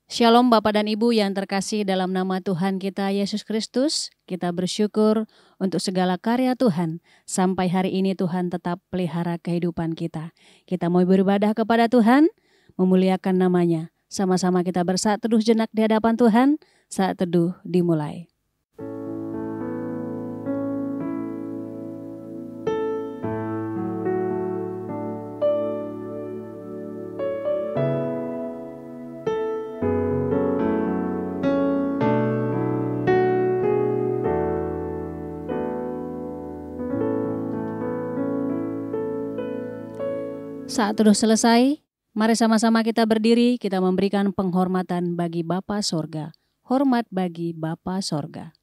Shalom Bapak dan Ibu yang terkasih dalam nama Tuhan kita Yesus Kristus. Kita bersyukur untuk segala karya Tuhan. Sampai hari ini Tuhan tetap pelihara kehidupan kita. Kita mau beribadah kepada Tuhan, memuliakan namanya. Sama-sama kita bersaat teduh jenak di hadapan Tuhan. Saat teduh dimulai. Saat teduh selesai, mari sama-sama kita berdiri, kita memberikan penghormatan bagi Bapa Sorga. Hormat bagi Bapa Sorga.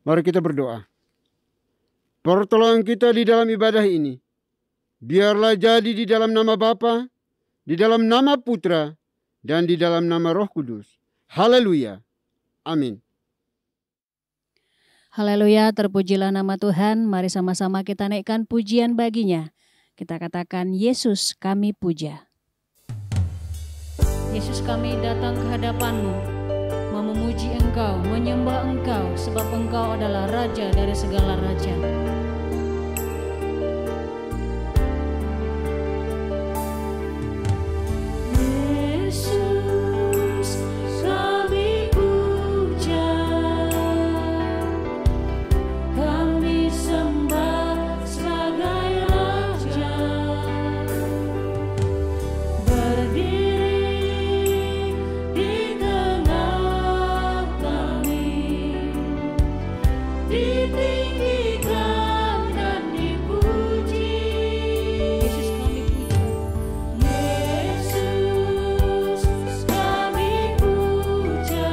Mari kita berdoa. Pertolongan kita di dalam ibadah ini, biarlah jadi di dalam nama Bapa, di dalam nama Putra, dan di dalam nama Roh Kudus. Haleluya. Amin. Haleluya, terpujilah nama Tuhan. Mari sama-sama kita naikkan pujian baginya. Kita katakan, Yesus kami puja. Yesus kami datang ke hadapan-Mu, mau memuji Engkau, menyembah Engkau, sebab Engkau adalah Raja dari segala raja. Yesus kami puja, kami sembah sebagai Raja, berdiri di tengah kami, ditinggikan dan dipuji. Yesus kami puja, Yesus kami puja,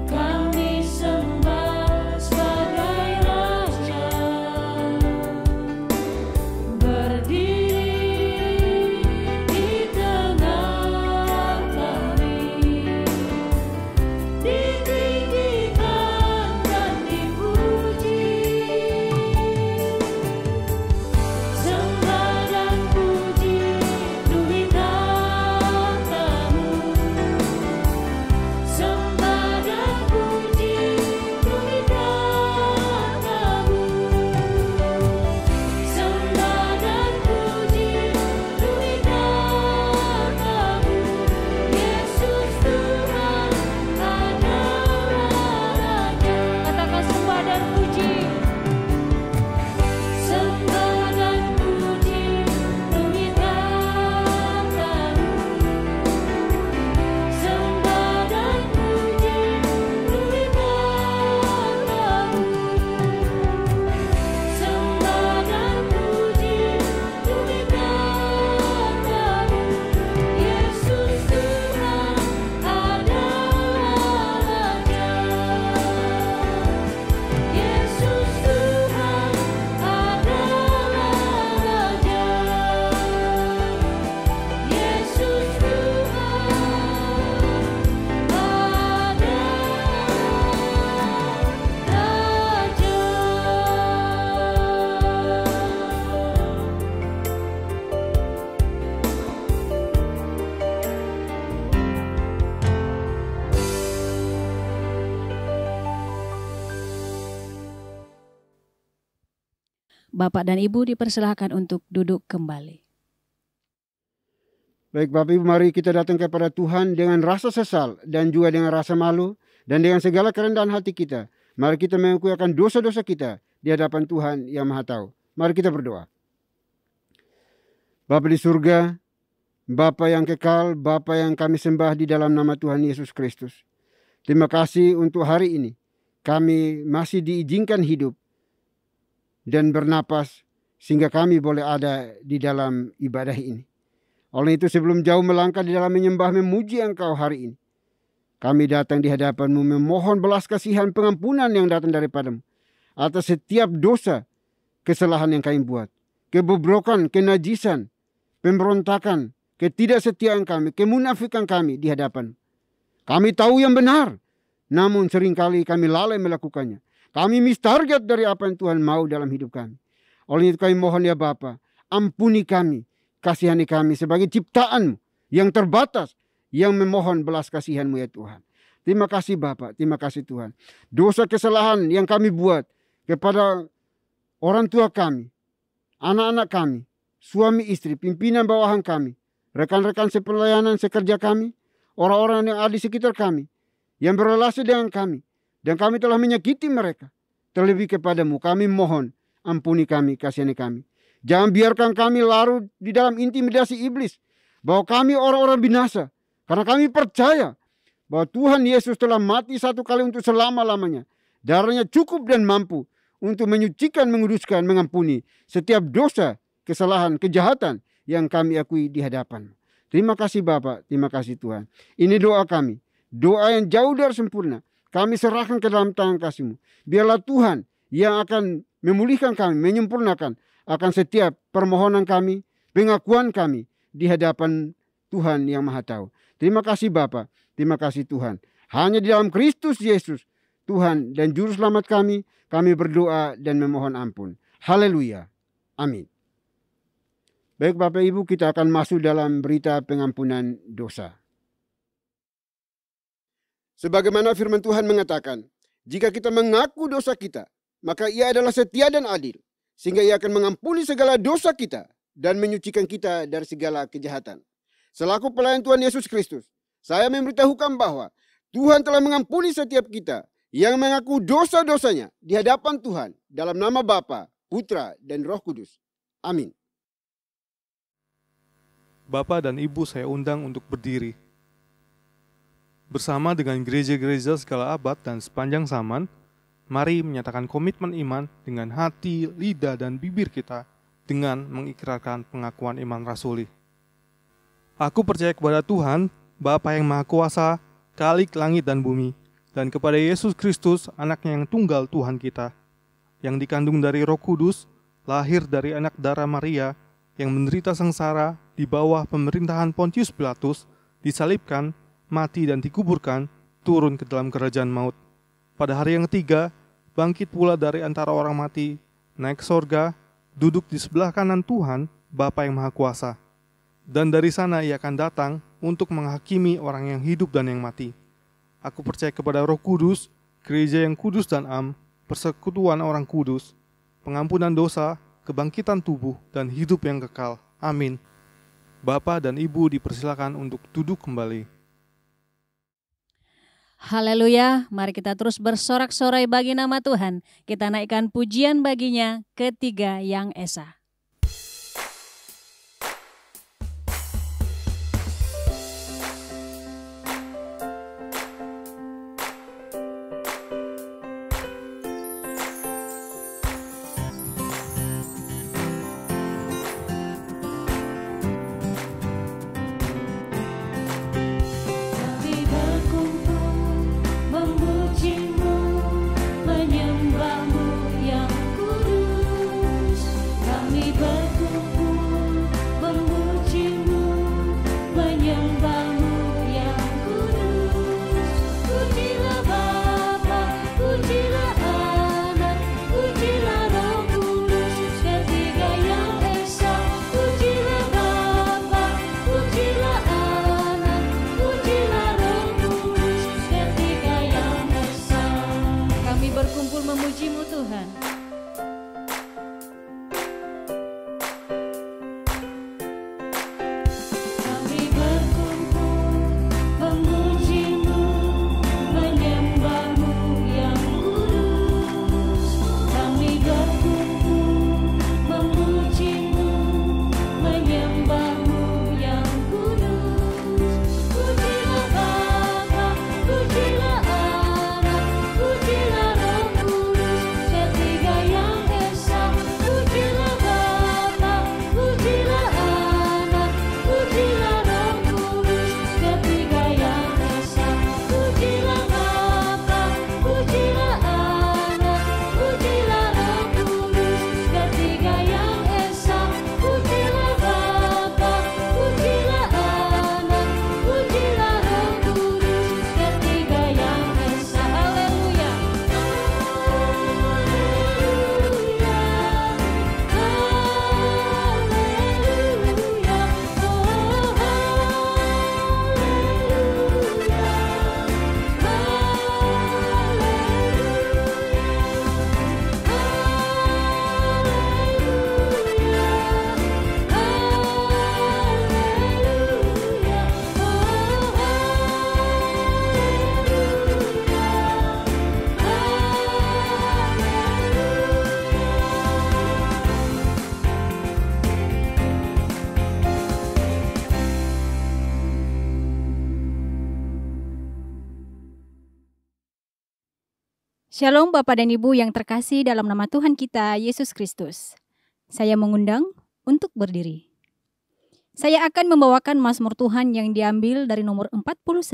kami sembah sebagai Raja, berdiri di tengah kami, ditinggikan dan dipuji. Bapak dan Ibu dipersilahkan untuk duduk kembali. Baik Bapak Ibu, mari kita datang kepada Tuhan dengan rasa sesal dan juga dengan rasa malu dan dengan segala kerendahan hati kita. Mari kita mengakui akan dosa-dosa kita di hadapan Tuhan yang Maha Tahu. Mari kita berdoa. Bapa di surga, Bapa yang kekal, Bapa yang kami sembah di dalam nama Tuhan Yesus Kristus. Terima kasih untuk hari ini. Kami masih diizinkan hidup dan bernapas sehingga kami boleh ada di dalam ibadah ini. Oleh itu sebelum jauh melangkah di dalam menyembah memuji Engkau hari ini, kami datang di hadapan-Mu memohon belas kasihan pengampunan yang datang daripadamu atas setiap dosa, kesalahan yang kami buat, kebobrokan, kenajisan, pemberontakan, ketidaksetiaan kami, kemunafikan kami di hadapan. Kami tahu yang benar, namun seringkali kami lalai melakukannya. Kami miss target dari apa yang Tuhan mau dalam hidup kami. Oleh itu kami mohon ya Bapa, ampuni kami, kasihani kami sebagai ciptaan yang terbatas, yang memohon belas kasihan-Mu ya Tuhan. Terima kasih Bapa, terima kasih Tuhan. Dosa kesalahan yang kami buat kepada orang tua kami, anak-anak kami, suami istri, pimpinan bawahan kami, rekan-rekan sepelayanan sekerja kami, orang-orang yang ada di sekitar kami, yang berrelasi dengan kami, dan kami telah menyakiti mereka. Terlebih kepadamu kami mohon, ampuni kami, kasihani kami. Jangan biarkan kami larut di dalam intimidasi iblis, bahwa kami orang-orang binasa, karena kami percaya bahwa Tuhan Yesus telah mati satu kali untuk selama-lamanya. Darahnya cukup dan mampu untuk menyucikan, menguduskan, mengampuni setiap dosa, kesalahan, kejahatan yang kami akui di hadapan. Terima kasih Bapa, terima kasih Tuhan. Ini doa kami, doa yang jauh dari sempurna. Kami serahkan ke dalam tangan kasih-Mu. Biarlah Tuhan yang akan memulihkan kami, menyempurnakan akan setiap permohonan kami, pengakuan kami di hadapan Tuhan yang Maha Tahu. Terima kasih Bapa, terima kasih Tuhan. Hanya di dalam Kristus Yesus, Tuhan dan Juru Selamat kami berdoa dan memohon ampun. Haleluya. Amin. Baik Bapak Ibu, kita akan masuk dalam berita pengampunan dosa. Sebagaimana firman Tuhan mengatakan, jika kita mengaku dosa kita, maka Ia adalah setia dan adil, sehingga Ia akan mengampuni segala dosa kita dan menyucikan kita dari segala kejahatan. Selaku pelayan Tuhan Yesus Kristus, saya memberitahukan bahwa Tuhan telah mengampuni setiap kita yang mengaku dosa-dosanya di hadapan Tuhan dalam nama Bapa, Putra, dan Roh Kudus. Amin. Bapak dan Ibu saya undang untuk berdiri. Bersama dengan gereja-gereja segala abad dan sepanjang zaman, mari menyatakan komitmen iman dengan hati, lidah, dan bibir kita dengan mengikrarkan pengakuan iman rasuli. Aku percaya kepada Tuhan, Bapa yang Maha Kuasa, Khalik langit dan bumi, dan kepada Yesus Kristus, Anaknya yang tunggal Tuhan kita, yang dikandung dari Roh Kudus, lahir dari anak darah Maria, yang menderita sengsara di bawah pemerintahan Pontius Pilatus, disalibkan, mati dan dikuburkan, turun ke dalam kerajaan maut. Pada hari yang ketiga, bangkit pula dari antara orang mati, naik ke sorga, duduk di sebelah kanan Tuhan, Bapa yang Maha Kuasa. Dan dari sana Ia akan datang untuk menghakimi orang yang hidup dan yang mati. Aku percaya kepada Roh Kudus, gereja yang kudus dan am, persekutuan orang kudus, pengampunan dosa, kebangkitan tubuh, dan hidup yang kekal. Amin. Bapa dan Ibu dipersilakan untuk duduk kembali. Haleluya, mari kita terus bersorak-sorai bagi nama Tuhan. Kita naikkan pujian baginya, Ketiga yang Esa. Shalom Bapak dan Ibu yang terkasih dalam nama Tuhan kita, Yesus Kristus. Saya mengundang untuk berdiri. Saya akan membawakan Mazmur Tuhan yang diambil dari nomor 49,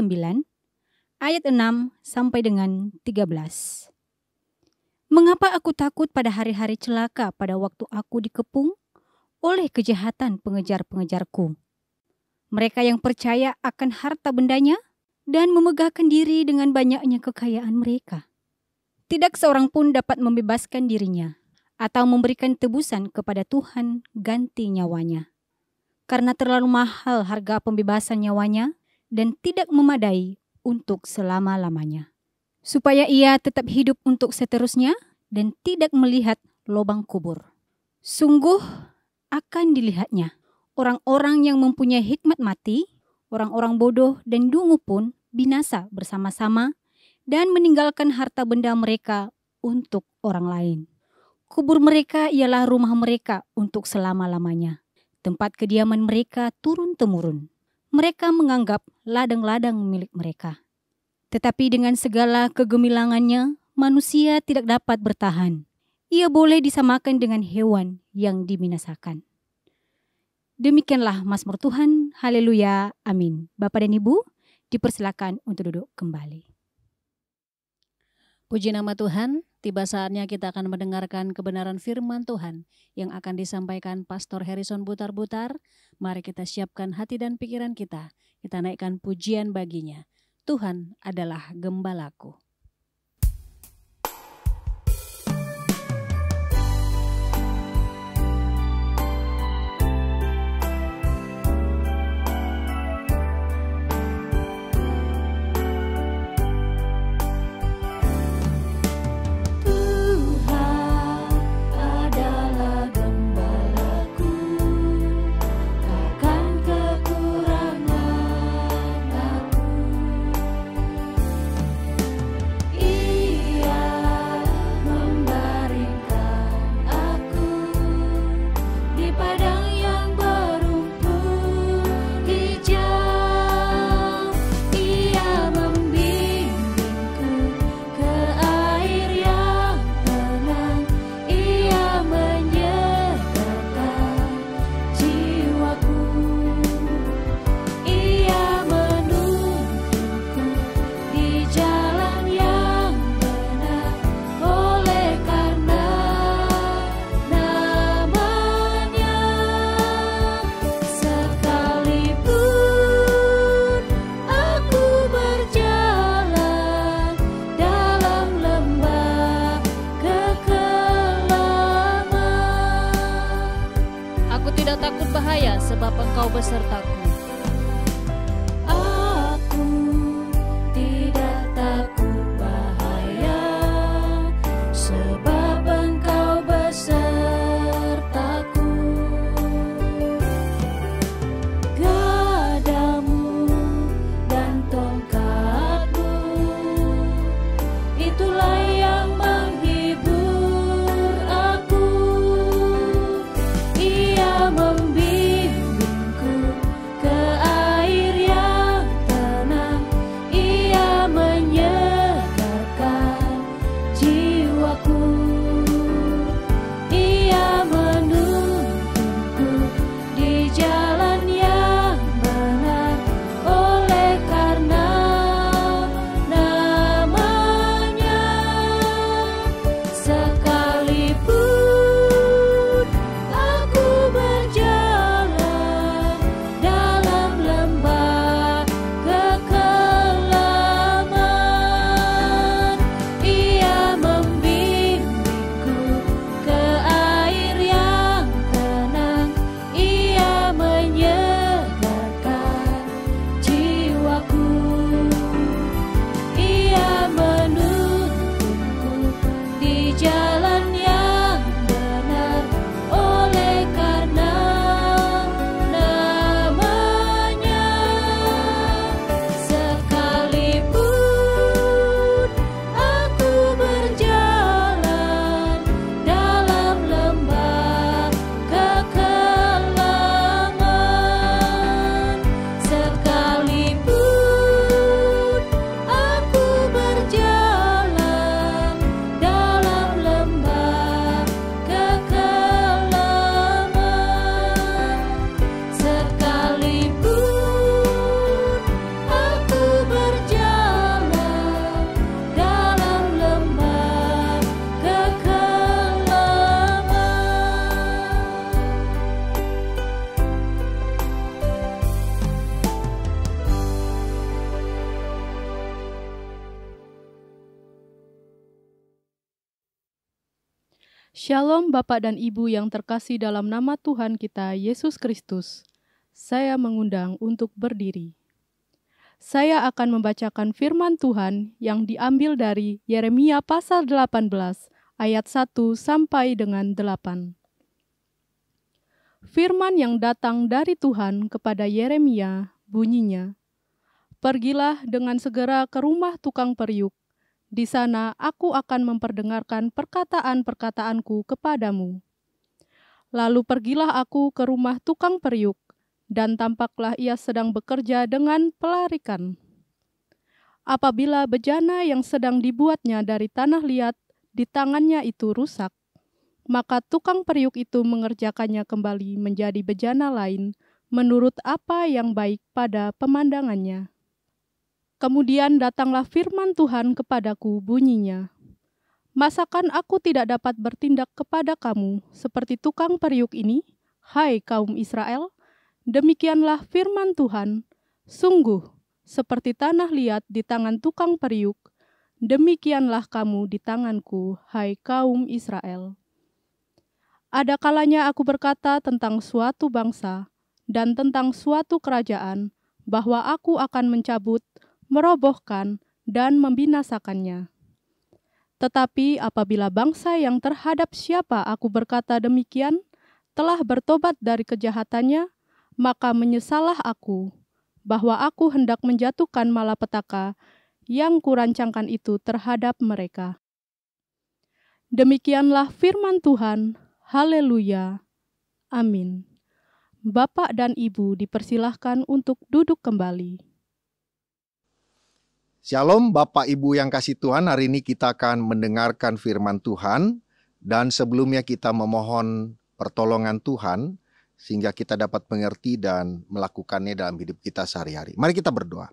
ayat 6 sampai dengan 13. Mengapa aku takut pada hari-hari celaka pada waktu aku dikepung oleh kejahatan pengejar-pengejarku? Mereka yang percaya akan harta bendanya dan memegahkan diri dengan banyaknya kekayaan mereka. Tidak seorang pun dapat membebaskan dirinya atau memberikan tebusan kepada Tuhan ganti nyawanya. Karena terlalu mahal harga pembebasan nyawanya dan tidak memadai untuk selama-lamanya. Supaya ia tetap hidup untuk seterusnya dan tidak melihat lubang kubur. Sungguh akan dilihatnya. Orang-orang yang mempunyai hikmat mati, orang-orang bodoh dan dungu pun binasa bersama-sama dan meninggalkan harta benda mereka untuk orang lain. Kubur mereka ialah rumah mereka untuk selama-lamanya. Tempat kediaman mereka turun-temurun. Mereka menganggap ladang-ladang milik mereka. Tetapi dengan segala kegemilangannya, manusia tidak dapat bertahan. Ia boleh disamakan dengan hewan yang dibinasakan. Demikianlah Mazmur Tuhan. Haleluya. Amin. Bapak dan Ibu, dipersilakan untuk duduk kembali. Puji nama Tuhan, tiba saatnya kita akan mendengarkan kebenaran firman Tuhan yang akan disampaikan Pastor Harrison Butar-Butar. Mari kita siapkan hati dan pikiran kita naikkan pujian baginya. Tuhan adalah gembalaku. Sebab Engkau besertaku. Aku tidak takut bahaya, sebab Engkau besertaku. Gadamu dan tongkatmu, itulah yang menghibur aku. Ia menyegarkan jiwaku. Shalom Bapak dan Ibu yang terkasih dalam nama Tuhan kita Yesus Kristus. Saya mengundang untuk berdiri. Saya akan membacakan firman Tuhan yang diambil dari Yeremia pasal 18 ayat 1 sampai dengan 8. Firman yang datang dari Tuhan kepada Yeremia bunyinya, "Pergilah dengan segera ke rumah tukang periuk. Di sana aku akan memperdengarkan perkataan-perkataanku kepadamu. Lalu pergilah aku ke rumah tukang periuk, dan tampaklah ia sedang bekerja dengan pelarikan. Apabila bejana yang sedang dibuatnya dari tanah liat di tangannya itu rusak, maka tukang periuk itu mengerjakannya kembali menjadi bejana lain menurut apa yang baik pada pemandangannya. Kemudian datanglah firman Tuhan kepadaku bunyinya, masakan aku tidak dapat bertindak kepada kamu seperti tukang periuk ini, hai kaum Israel? Demikianlah firman Tuhan, sungguh seperti tanah liat di tangan tukang periuk, demikianlah kamu di tanganku, hai kaum Israel. Ada kalanya aku berkata tentang suatu bangsa dan tentang suatu kerajaan, bahwa aku akan mencabut, merobohkan, dan membinasakannya. Tetapi apabila bangsa yang terhadap siapa aku berkata demikian, telah bertobat dari kejahatannya, maka menyesallah aku, bahwa aku hendak menjatuhkan malapetaka yang kurancangkan itu terhadap mereka. Demikianlah firman Tuhan. Haleluya. Amin. Bapak dan Ibu dipersilahkan untuk duduk kembali. Shalom Bapak Ibu yang kasih Tuhan, hari ini kita akan mendengarkan firman Tuhan. Dan sebelumnya kita memohon pertolongan Tuhan, sehingga kita dapat mengerti dan melakukannya dalam hidup kita sehari-hari. Mari kita berdoa.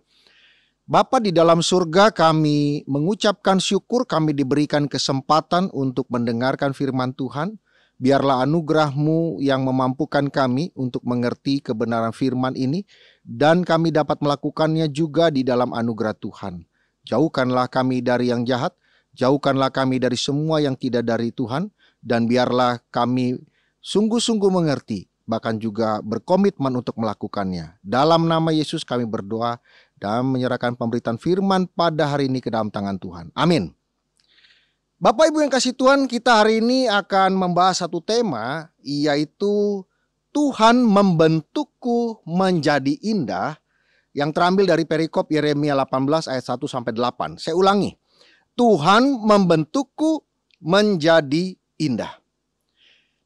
Bapa di dalam surga, kami mengucapkan syukur kami diberikan kesempatan untuk mendengarkan firman Tuhan. Biarlah anugerah-Mu yang memampukan kami untuk mengerti kebenaran firman ini, dan kami dapat melakukannya juga di dalam anugerah Tuhan. Jauhkanlah kami dari yang jahat, jauhkanlah kami dari semua yang tidak dari Tuhan, dan biarlah kami sungguh-sungguh mengerti, bahkan juga berkomitmen untuk melakukannya. Dalam nama Yesus kami berdoa dan menyerahkan pemberitaan firman pada hari ini ke dalam tangan Tuhan. Amin. Bapak Ibu yang kasih Tuhan, kita hari ini akan membahas satu tema, yaitu Tuhan membentukku menjadi indah, yang terambil dari perikop Yeremia 18 ayat 1 sampai 8. Saya ulangi. Tuhan membentukku menjadi indah.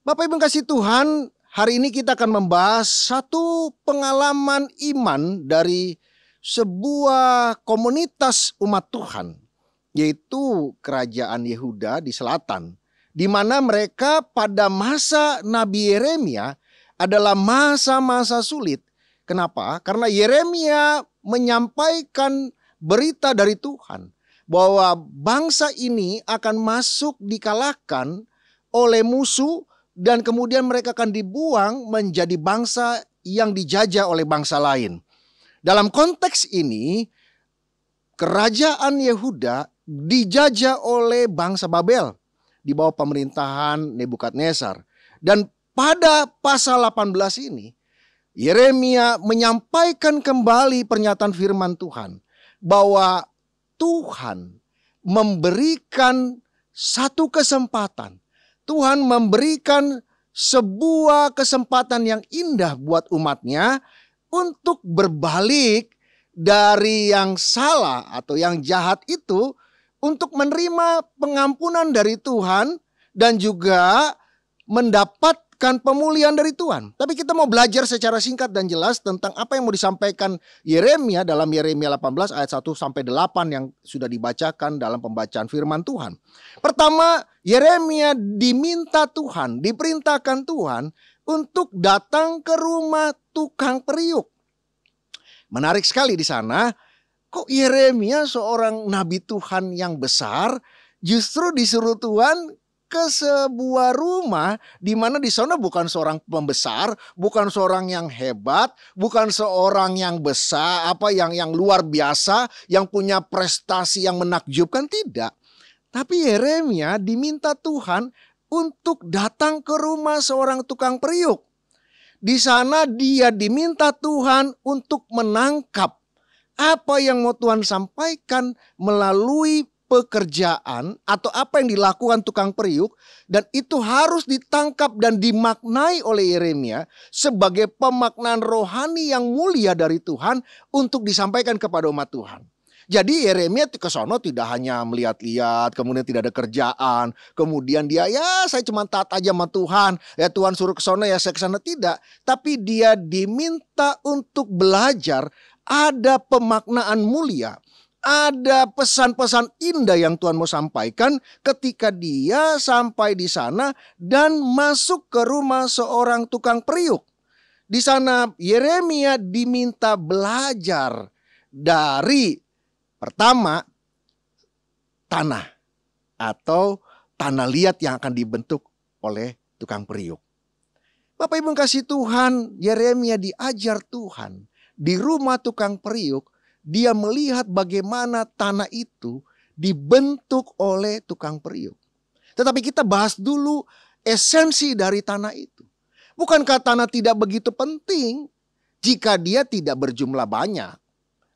Bapak Ibu yang kasih Tuhan, hari ini kita akan membahas satu pengalaman iman dari sebuah komunitas umat Tuhan, yaitu kerajaan Yehuda di selatan, di mana mereka pada masa Nabi Yeremia adalah masa-masa sulit. Kenapa? Karena Yeremia menyampaikan berita dari Tuhan bahwa bangsa ini akan masuk dikalahkan oleh musuh, dan kemudian mereka akan dibuang menjadi bangsa yang dijajah oleh bangsa lain. Dalam konteks ini, kerajaan Yehuda dijajah oleh bangsa Babel di bawah pemerintahan Nebukadnezar. Dan pada pasal 18 ini, Yeremia menyampaikan kembali pernyataan firman Tuhan bahwa Tuhan memberikan satu kesempatan. Tuhan memberikan sebuah kesempatan yang indah buat umatnya untuk berbalik dari yang salah atau yang jahat itu, untuk menerima pengampunan dari Tuhan dan juga mendapatkan pemulihan dari Tuhan. Tapi kita mau belajar secara singkat dan jelas tentang apa yang mau disampaikan Yeremia dalam Yeremia 18 ayat 1 sampai 8 yang sudah dibacakan dalam pembacaan firman Tuhan. Pertama, Yeremia diminta Tuhan, diperintahkan Tuhan untuk datang ke rumah tukang periuk. Menarik sekali di sana. Kok Yeremia seorang nabi Tuhan yang besar justru disuruh Tuhan ke sebuah rumah di mana di sana bukan seorang pembesar, bukan seorang yang hebat, bukan seorang yang besar, yang luar biasa, yang punya prestasi yang menakjubkan, tidak. Tapi Yeremia diminta Tuhan untuk datang ke rumah seorang tukang periuk. Di sana dia diminta Tuhan untuk menangkap apa yang mau Tuhan sampaikan melalui pekerjaan atau apa yang dilakukan tukang periuk, dan itu harus ditangkap dan dimaknai oleh Yeremia sebagai pemaknaan rohani yang mulia dari Tuhan untuk disampaikan kepada umat Tuhan. Jadi Yeremia ke sono tidak hanya melihat-lihat, kemudian tidak ada kerjaan, kemudian dia saya cuma taat aja sama Tuhan, ya Tuhan suruh ke sono ya saya ke sana, tidak. Tapi dia diminta untuk belajar, ada pemaknaan mulia, ada pesan-pesan indah yang Tuhan mau sampaikan ketika dia sampai di sana dan masuk ke rumah seorang tukang periuk. Di sana Yeremia diminta belajar dari pertama, tanah atau tanah liat yang akan dibentuk oleh tukang periuk. Bapak Ibu kasih Tuhan, Yeremia diajar Tuhan. Di rumah tukang periuk, dia melihat bagaimana tanah itu dibentuk oleh tukang periuk. Tetapi kita bahas dulu esensi dari tanah itu. Bukankah tanah tidak begitu penting jika dia tidak berjumlah banyak?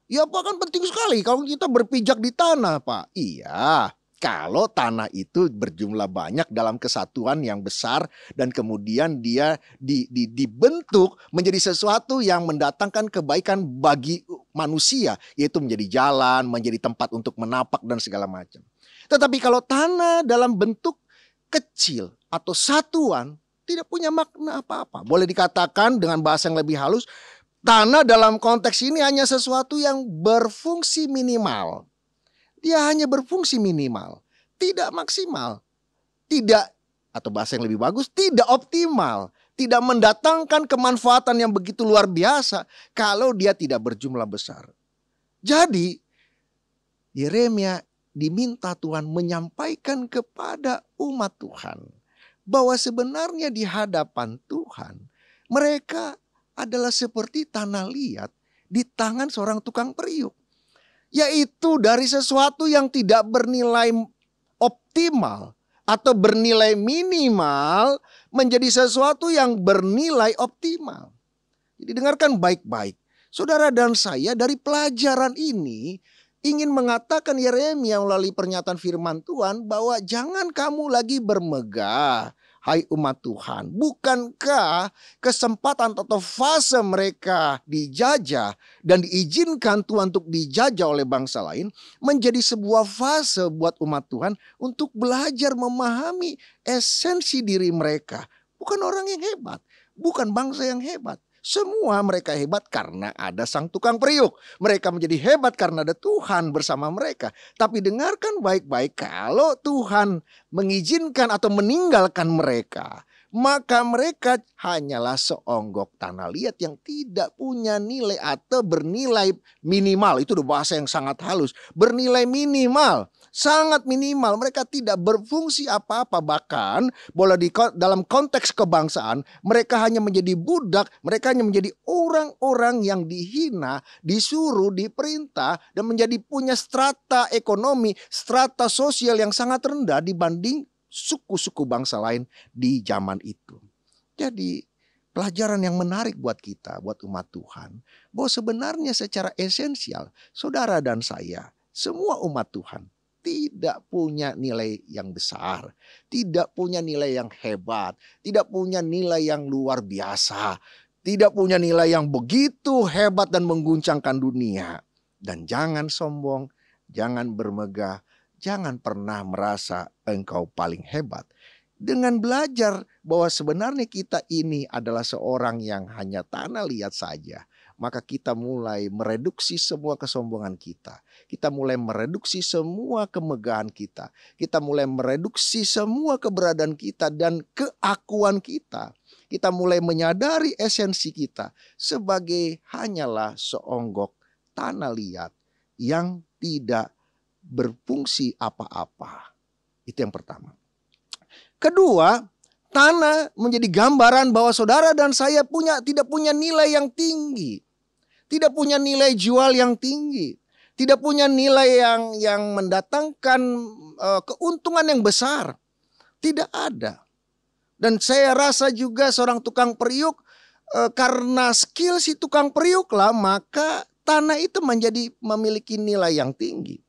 Ya bahkan penting sekali kalau kita berpijak di tanah, Pak. Iya, kalau tanah itu berjumlah banyak dalam kesatuan yang besar dan kemudian dia dibentuk menjadi sesuatu yang mendatangkan kebaikan bagi manusia, yaitu menjadi jalan, menjadi tempat untuk menapak dan segala macam. Tetapi kalau tanah dalam bentuk kecil atau satuan tidak punya makna apa-apa. Boleh dikatakan dengan bahasa yang lebih halus, tanah dalam konteks ini hanya sesuatu yang berfungsi minimal. Dia hanya berfungsi minimal, tidak maksimal, tidak, atau bahasa yang lebih bagus, tidak optimal, tidak mendatangkan kemanfaatan yang begitu luar biasa kalau dia tidak berjumlah besar. Jadi Yeremia diminta Tuhan menyampaikan kepada umat Tuhan bahwa sebenarnya di hadapan Tuhan mereka adalah seperti tanah liat di tangan seorang tukang periuk. Yaitu dari sesuatu yang tidak bernilai optimal atau bernilai minimal menjadi sesuatu yang bernilai optimal. Jadi dengarkan baik-baik. Saudara dan saya dari pelajaran ini ingin mengatakan Yeremia melalui pernyataan firman Tuhan bahwa jangan kamu lagi bermegah. Hai umat Tuhan, bukankah kesempatan atau fase mereka dijajah dan diizinkan Tuhan untuk dijajah oleh bangsa lain menjadi sebuah fase buat umat Tuhan untuk belajar memahami esensi diri mereka. Bukan orang yang hebat, bukan bangsa yang hebat. Semua mereka hebat karena ada sang tukang periuk. Mereka menjadi hebat karena ada Tuhan bersama mereka. Tapi dengarkan baik-baik, kalau Tuhan mengizinkan atau meninggalkan mereka, maka mereka hanyalah seonggok tanah liat yang tidak punya nilai atau bernilai minimal. Itu udah bahasa yang sangat halus. Bernilai minimal. Sangat minimal, mereka tidak berfungsi apa-apa. Bahkan dalam konteks kebangsaan, mereka hanya menjadi budak, mereka hanya menjadi orang-orang yang dihina, disuruh, diperintah, dan menjadi punya strata ekonomi, strata sosial yang sangat rendah dibanding suku-suku bangsa lain di zaman itu. Jadi pelajaran yang menarik buat kita, buat umat Tuhan, bahwa sebenarnya secara esensial, saudara dan saya, semua umat Tuhan, tidak punya nilai yang besar, tidak punya nilai yang hebat, tidak punya nilai yang luar biasa, tidak punya nilai yang begitu hebat dan mengguncangkan dunia. Dan jangan sombong, jangan bermegah, jangan pernah merasa engkau paling hebat. Dengan belajar bahwa sebenarnya kita ini adalah seorang yang hanya tanah liat saja, maka kita mulai mereduksi semua kesombongan kita. Kita mulai mereduksi semua kemegahan kita. Kita mulai mereduksi semua keberadaan kita dan keakuan kita. Kita mulai menyadari esensi kita sebagai hanyalah seonggok tanah liat yang tidak berfungsi apa-apa. Itu yang pertama. Kedua, tanah menjadi gambaran bahwa saudara dan saya tidak punya nilai yang tinggi. Tidak punya nilai jual yang tinggi. Tidak punya nilai yang mendatangkan keuntungan yang besar. Tidak ada. Dan saya rasa juga seorang tukang periuk, karena skill si tukang periuk lah, maka tanah itu memiliki nilai yang tinggi.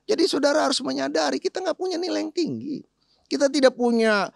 Jadi saudara harus menyadari kita nggak punya nilai yang tinggi. Kita tidak punya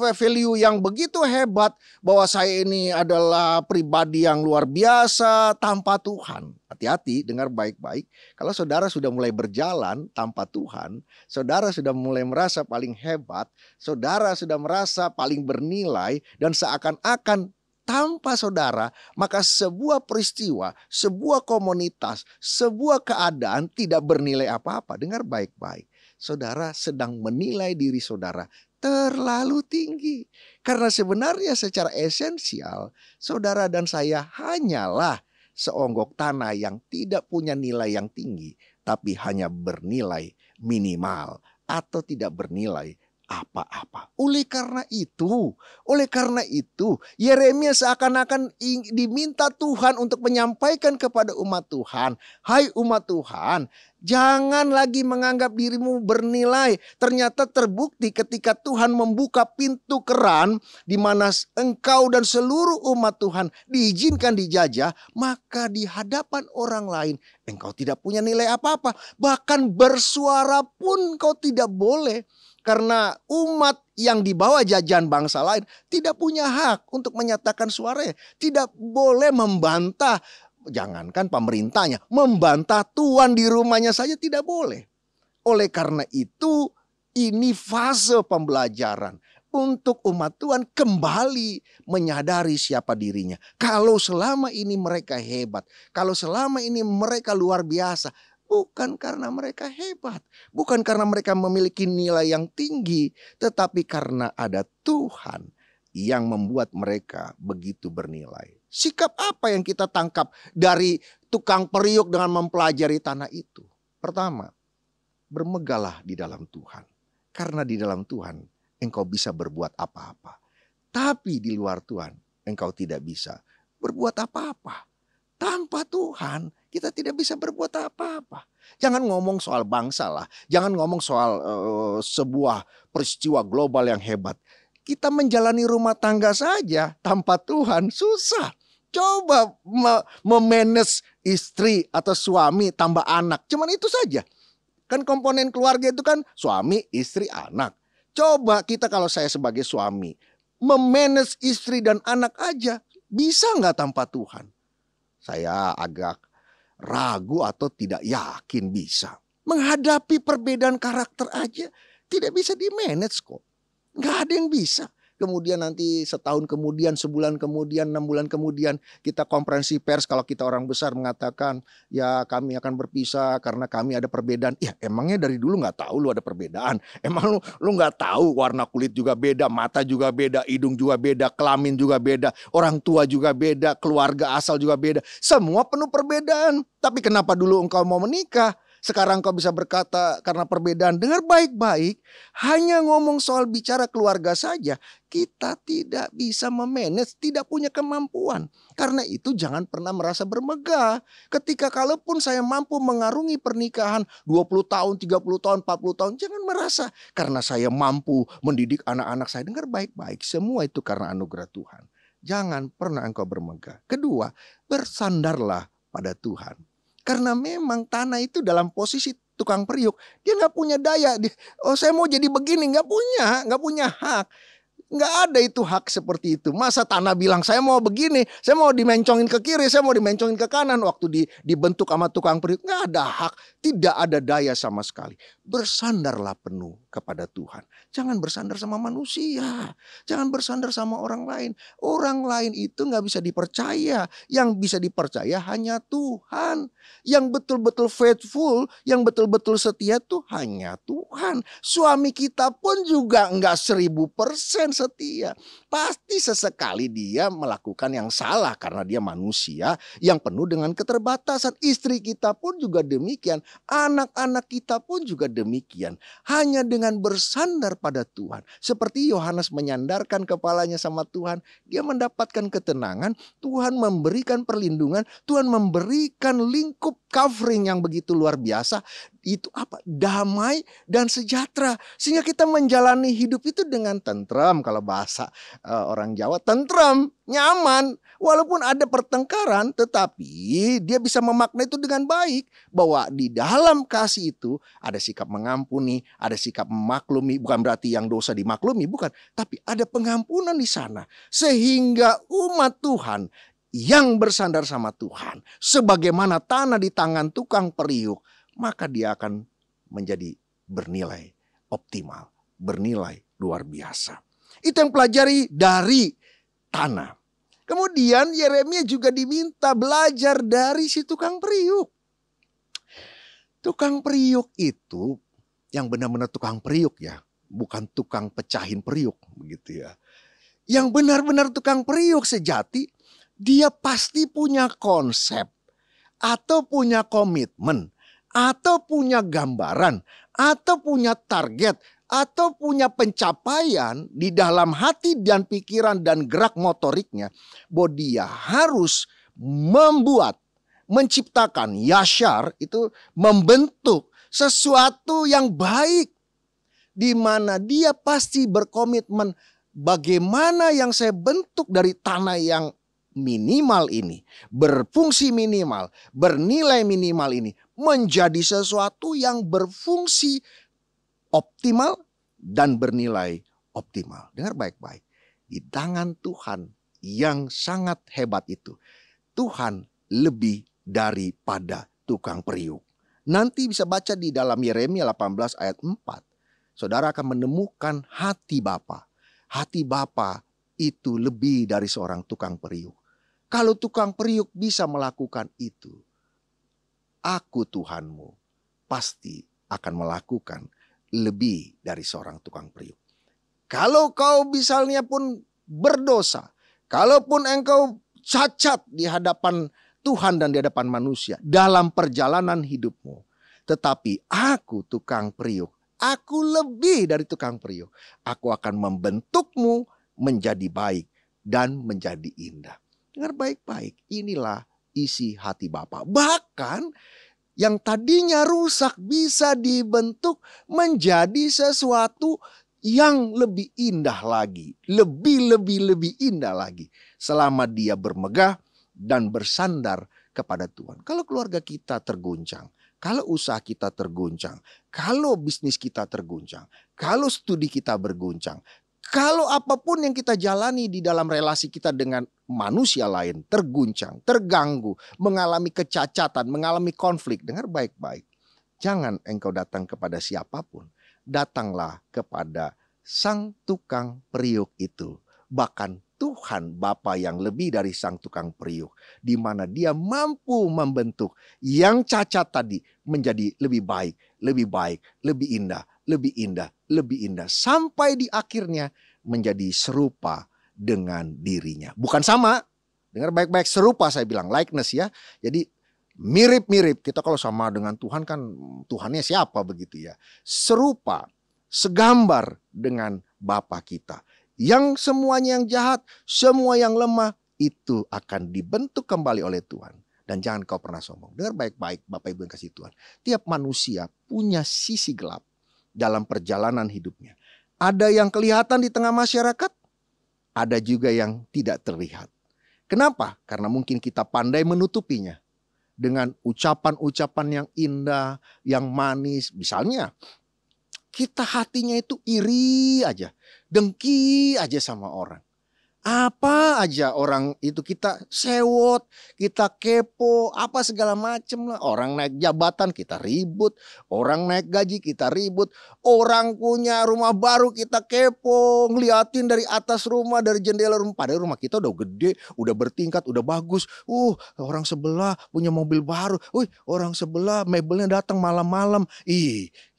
value yang begitu hebat bahwa saya ini adalah pribadi yang luar biasa tanpa Tuhan. Hati-hati, dengar baik-baik. Kalau saudara sudah mulai berjalan tanpa Tuhan, saudara sudah mulai merasa paling hebat, saudara sudah merasa paling bernilai, dan seakan-akan tanpa saudara, maka sebuah peristiwa, sebuah komunitas, sebuah keadaan tidak bernilai apa-apa. Dengar baik-baik. Saudara sedang menilai diri saudara terlalu tinggi. Karena sebenarnya secara esensial, saudara dan saya hanyalah seonggok tanah yang tidak punya nilai yang tinggi, tapi hanya bernilai minimal atau tidak bernilai apa-apa. Oleh karena itu, Yeremia seakan-akan diminta Tuhan untuk menyampaikan kepada umat Tuhan, hai umat Tuhan, jangan lagi menganggap dirimu bernilai. Ternyata terbukti ketika Tuhan membuka pintu keran di mana engkau dan seluruh umat Tuhan diizinkan dijajah, maka di hadapan orang lain engkau tidak punya nilai apa-apa. Bahkan bersuara pun kau tidak boleh. Karena umat yang dibawa jajahan bangsa lain tidak punya hak untuk menyatakan suaranya. Tidak boleh membantah, jangankan pemerintahnya, membantah tuan di rumahnya saja tidak boleh. Oleh karena itu, ini fase pembelajaran untuk umat Tuhan kembali menyadari siapa dirinya. Kalau selama ini mereka hebat, kalau selama ini mereka luar biasa, bukan karena mereka hebat, bukan karena mereka memiliki nilai yang tinggi, tetapi karena ada Tuhan yang membuat mereka begitu bernilai. Sikap apa yang kita tangkap dari tukang periuk dengan mempelajari tanah itu? Pertama, bermegahlah di dalam Tuhan. Karena di dalam Tuhan engkau bisa berbuat apa-apa. Tapi di luar Tuhan engkau tidak bisa berbuat apa-apa. Tanpa Tuhan kita tidak bisa berbuat apa-apa. Jangan ngomong soal bangsa lah. Jangan ngomong soal sebuah peristiwa global yang hebat. Kita menjalani rumah tangga saja tanpa Tuhan susah. Coba memanage istri atau suami tambah anak. Cuman itu saja. Kan komponen keluarga itu kan suami, istri, anak. Coba kita, kalau saya sebagai suami, memanage istri dan anak aja. Bisa nggak tanpa Tuhan? Saya agak ragu atau tidak yakin bisa. Menghadapi perbedaan karakter aja tidak bisa di-manage kok. Nggak ada yang bisa. Kemudian nanti setahun kemudian, sebulan kemudian, 6 bulan kemudian kita konferensi pers, kalau kita orang besar mengatakan ya kami akan berpisah karena kami ada perbedaan. Ya emangnya dari dulu nggak tahu lu ada perbedaan? Emang lu nggak tahu warna kulit juga beda, mata juga beda, hidung juga beda, kelamin juga beda, orang tua juga beda, keluarga asal juga beda. Semua penuh perbedaan. Tapi kenapa dulu engkau mau menikah? Sekarang kau bisa berkata karena perbedaan. Dengar baik-baik, hanya ngomong soal bicara keluarga saja, kita tidak bisa memanage, tidak punya kemampuan. Karena itu jangan pernah merasa bermegah. Ketika kalaupun saya mampu mengarungi pernikahan 20 tahun, 30 tahun, 40 tahun, jangan merasa karena saya mampu mendidik anak-anak saya. Dengar baik-baik, semua itu karena anugerah Tuhan. Jangan pernah engkau bermegah. Kedua, bersandarlah pada Tuhan. Karena memang tanah itu dalam posisi tukang periuk, dia nggak punya daya. Oh saya mau jadi begini, nggak punya hak. Nggak ada itu hak seperti itu. Masa tanah bilang saya mau begini, saya mau dimencongin ke kiri, saya mau dimencongin ke kanan. Waktu dibentuk sama tukang periuk, nggak ada hak, tidak ada daya sama sekali. Bersandarlah penuh kepada Tuhan. Jangan bersandar sama manusia, jangan bersandar sama orang lain. Orang lain itu nggak bisa dipercaya. Yang bisa dipercaya hanya Tuhan. Yang betul-betul faithful, yang betul-betul setia tuh hanya Tuhan. Suami kita pun juga nggak 1000% setia. Pasti sesekali dia melakukan yang salah karena dia manusia yang penuh dengan keterbatasan. Istri kita pun juga demikian. Anak-anak kita pun juga demikian. Hanya dengan bersandar pada Tuhan. Seperti Yohanes menyandarkan kepalanya sama Tuhan, dia mendapatkan ketenangan. Tuhan memberikan perlindungan. Tuhan memberikan lingkup covering yang begitu luar biasa. itu apa? Damai dan sejahtera. Sehingga kita menjalani hidup itu dengan tentram. Kalau bahasa orang Jawa, tentram, nyaman. Walaupun ada pertengkaran, tetapi dia bisa memaknai itu dengan baik. Bahwa di dalam kasih itu ada sikap mengampuni, ada sikap memaklumi. Bukan berarti yang dosa dimaklumi, bukan. Tapi ada pengampunan di sana. Sehingga umat Tuhan yang bersandar sama Tuhan, sebagaimana tanah di tangan tukang periuk, maka dia akan menjadi bernilai optimal, bernilai luar biasa. Itu yang pelajari dari tanah. Kemudian Yeremia juga diminta belajar dari si tukang periuk. Tukang periuk itu yang benar-benar tukang periuk ya, bukan tukang pecahin periuk begitu ya. Yang benar-benar tukang periuk sejati, dia pasti punya konsep atau punya komitmen atau punya gambaran atau punya target atau punya pencapaian di dalam hati dan pikiran dan gerak motoriknya, bahwa dia harus membuat, menciptakan, yashar itu membentuk sesuatu yang baik, di mana dia pasti berkomitmen bagaimana yang saya bentuk dari tanah yang minimal ini, berfungsi minimal, bernilai minimal ini, menjadi sesuatu yang berfungsi optimal dan bernilai optimal. Dengar baik-baik. Di tangan Tuhan yang sangat hebat itu, Tuhan lebih daripada tukang periuk. Nanti bisa baca di dalam Yeremia 18 ayat 4. Saudara akan menemukan hati Bapa. Hati Bapa itu lebih dari seorang tukang periuk. Kalau tukang periuk bisa melakukan itu, aku Tuhanmu pasti akan melakukan lebih dari seorang tukang periuk. Kalau kau misalnya pun berdosa, kalaupun engkau cacat di hadapan Tuhan dan di hadapan manusia dalam perjalanan hidupmu, tetapi aku tukang periuk, aku lebih dari tukang periuk. Aku akan membentukmu menjadi baik dan menjadi indah. Dengar baik-baik, inilah isi hati Bapa. Bahkan yang tadinya rusak bisa dibentuk menjadi sesuatu yang lebih indah lagi. Lebih indah lagi. Selama dia bermegah dan bersandar kepada Tuhan. Kalau keluarga kita terguncang, kalau usaha kita terguncang, kalau bisnis kita terguncang, kalau studi kita berguncang, kalau apapun yang kita jalani di dalam relasi kita dengan manusia lain terguncang, terganggu, mengalami kecacatan, mengalami konflik. Dengar baik-baik. Jangan engkau datang kepada siapapun. Datanglah kepada sang tukang periuk itu. Bahkan Tuhan Bapa yang lebih dari sang tukang periuk. Di mana dia mampu membentuk yang cacat tadi menjadi lebih baik, lebih indah, lebih indah, lebih indah. Sampai di akhirnya menjadi serupa dengan dirinya. Bukan sama. Dengar baik-baik, serupa saya bilang. Likeness ya. Jadi mirip-mirip. Kita kalau sama dengan Tuhan kan Tuhannya siapa begitu ya. Serupa, segambar dengan Bapa kita. Yang semuanya yang jahat, semua yang lemah, itu akan dibentuk kembali oleh Tuhan. Dan jangan kau pernah sombong. Dengar baik-baik Bapak Ibu yang kasih Tuhan. Tiap manusia punya sisi gelap dalam perjalanan hidupnya. Ada yang kelihatan di tengah masyarakat, ada juga yang tidak terlihat. Kenapa? Karena mungkin kita pandai menutupinya. Dengan ucapan-ucapan yang indah, yang manis. Misalnya, kita hatinya itu iri aja, dengki aja sama orang. Apa aja orang itu kita sewot, kita kepo, apa segala macem lah. Orang naik jabatan kita ribut, orang naik gaji kita ribut, orang punya rumah baru kita kepo, ngeliatin dari atas rumah, dari jendela rumah. Padahal rumah kita udah gede, udah bertingkat, udah bagus. Orang sebelah punya mobil baru, orang sebelah mebelnya datang malam-malam.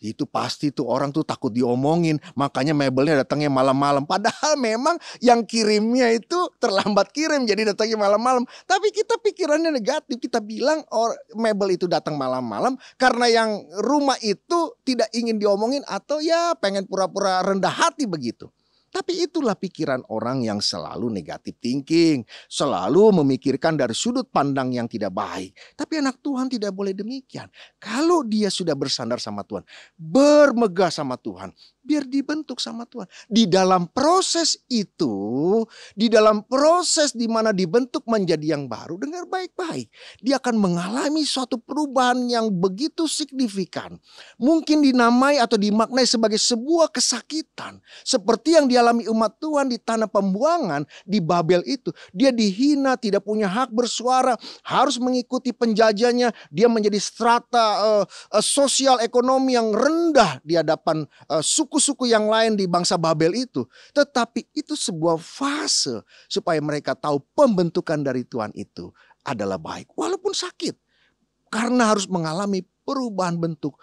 Itu pasti tuh orang tuh takut diomongin, makanya mebelnya datangnya malam-malam. Padahal memang yang kirimnya itu terlambat kirim, jadi datangnya malam-malam. Tapi kita pikirannya negatif, kita bilang mebel itu datang malam-malam karena yang rumah itu tidak ingin diomongin atau ya pengen pura-pura rendah hati begitu. Tapi itulah pikiran orang yang selalu negatif thinking, selalu memikirkan dari sudut pandang yang tidak baik. Tapi anak Tuhan tidak boleh demikian. Kalau dia sudah bersandar sama Tuhan, bermegah sama Tuhan, biar dibentuk sama Tuhan. Di dalam proses itu, di dalam proses di mana dibentuk menjadi yang baru, dengar baik-baik, dia akan mengalami suatu perubahan yang begitu signifikan. Mungkin dinamai atau dimaknai sebagai sebuah kesakitan. Seperti yang dialami umat Tuhan di tanah pembuangan di Babel itu. Dia dihina, tidak punya hak bersuara, harus mengikuti penjajahnya. Dia menjadi strata sosial ekonomi yang rendah di hadapan suku-suku yang lain di bangsa Babel itu. Tetapi itu sebuah fase supaya mereka tahu pembentukan dari Tuhan itu adalah baik. Walaupun sakit. Karena harus mengalami perubahan bentuk,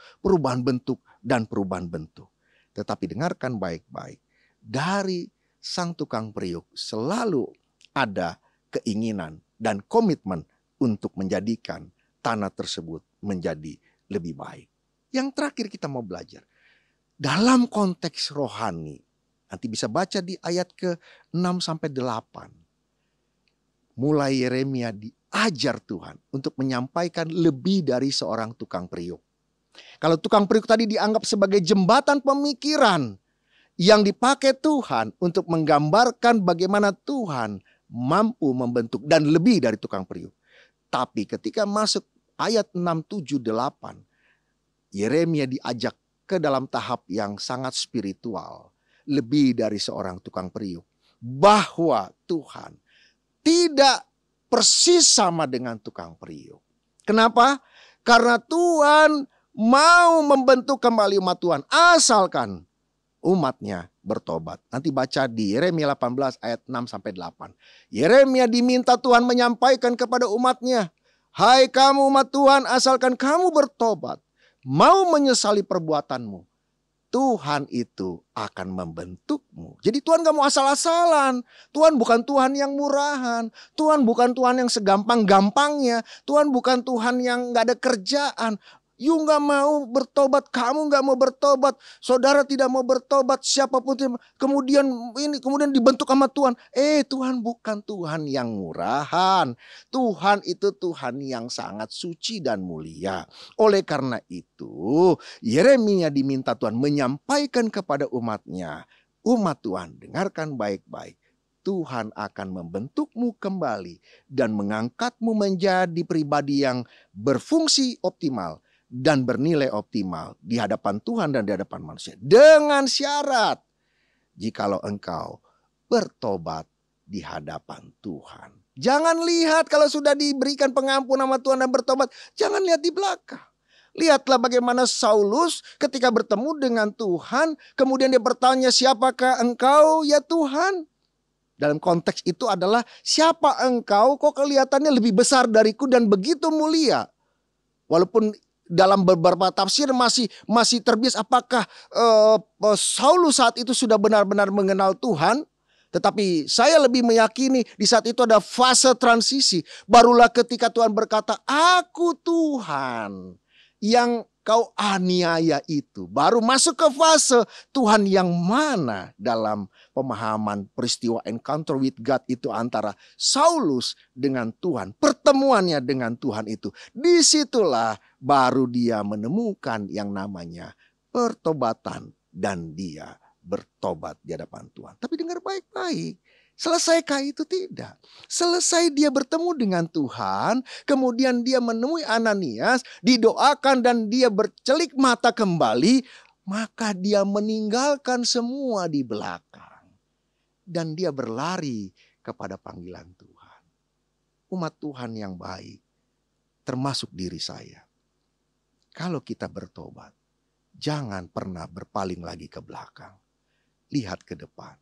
dan perubahan bentuk. Tetapi dengarkan baik-baik. Dari sang tukang periuk selalu ada keinginan dan komitmen untuk menjadikan tanah tersebut menjadi lebih baik. Yang terakhir kita mau belajar. Dalam konteks rohani. Nanti bisa baca di ayat ke-6-8. Mulai Yeremia diajar Tuhan untuk menyampaikan lebih dari seorang tukang periuk. Kalau tukang periuk tadi dianggap sebagai jembatan pemikiran yang dipakai Tuhan untuk menggambarkan bagaimana Tuhan mampu membentuk dan lebih dari tukang periuk. Tapi ketika masuk ayat 6-7-8, Yeremia diajak ke dalam tahap yang sangat spiritual. Lebih dari seorang tukang periuk. Bahwa Tuhan tidak persis sama dengan tukang periuk. Kenapa? Karena Tuhan mau membentuk kembali umat Tuhan. Asalkan umatnya bertobat. Nanti baca di Yeremia 18 ayat 6-8. Yeremia diminta Tuhan menyampaikan kepada umatnya. Hai kamu umat Tuhan, asalkan kamu bertobat. Mau menyesali perbuatanmu. Tuhan itu akan membentukmu. Jadi Tuhan gak mau asal-asalan. Tuhan bukan Tuhan yang murahan. Tuhan bukan Tuhan yang segampang-gampangnya. Tuhan bukan Tuhan yang gak ada kerjaan. You gak mau bertobat, kamu gak mau bertobat, saudara tidak mau bertobat, siapapun kemudian dibentuk sama Tuhan. Tuhan bukan Tuhan yang murahan. Tuhan itu Tuhan yang sangat suci dan mulia. Oleh karena itu, Yeremia diminta Tuhan menyampaikan kepada umatnya, umat Tuhan dengarkan baik-baik. Tuhan akan membentukmu kembali dan mengangkatmu menjadi pribadi yang berfungsi optimal dan bernilai optimal di hadapan Tuhan dan di hadapan manusia. Dengan syarat, jikalau engkau bertobat di hadapan Tuhan. Jangan lihat kalau sudah diberikan pengampunan sama Tuhan dan bertobat. Jangan lihat di belakang. Lihatlah bagaimana Saulus ketika bertemu dengan Tuhan. Kemudian dia bertanya, siapakah engkau ya Tuhan? Dalam konteks itu adalah, siapa engkau kok kelihatannya lebih besar dariku dan begitu mulia. Walaupun dalam beberapa tafsir masih terbias apakah Saulus saat itu sudah benar-benar mengenal Tuhan. Tetapi saya lebih meyakini di saat itu ada fase transisi. Barulah ketika Tuhan berkata, aku Tuhan yang kau aniaya itu. Baru masuk ke fase Tuhan yang mana dalam pemahaman peristiwa encounter with God itu antara Saulus dengan Tuhan. Pertemuannya dengan Tuhan itu. Disitulah baru dia menemukan yang namanya pertobatan dan dia bertobat di hadapan Tuhan. Tapi dengar baik-baik. Selesaikah itu? Tidak. Selesai dia bertemu dengan Tuhan, kemudian dia menemui Ananias, didoakan dan dia bercelik mata kembali, maka dia meninggalkan semua di belakang. Dan dia berlari kepada panggilan Tuhan. Umat Tuhan yang baik, termasuk diri saya. Kalau kita bertobat, jangan pernah berpaling lagi ke belakang. Lihat ke depan.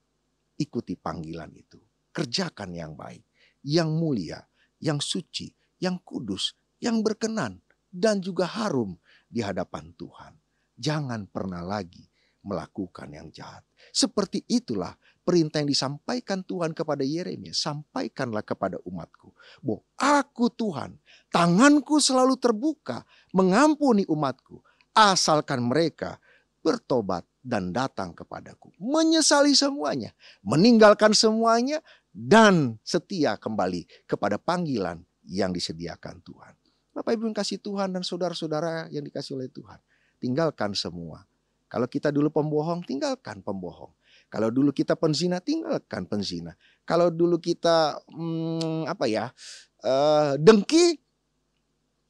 Ikuti panggilan itu. Kerjakan yang baik, yang mulia, yang suci, yang kudus, yang berkenan, dan juga harum di hadapan Tuhan. Jangan pernah lagi melakukan yang jahat. Seperti itulah perintah yang disampaikan Tuhan kepada Yeremia. Sampaikanlah kepada umatku bahwa aku Tuhan, tanganku selalu terbuka mengampuni umatku. Asalkan mereka bertobat dan datang kepadaku. Menyesali semuanya, meninggalkan semuanya, dan setia kembali kepada panggilan yang disediakan Tuhan. Bapak Ibu yang kasih Tuhan dan saudara-saudara yang dikasih oleh Tuhan, tinggalkan semua. Kalau kita dulu pembohong, tinggalkan pembohong. Kalau dulu kita penzina, tinggalkan penzina. Kalau dulu kita dengki,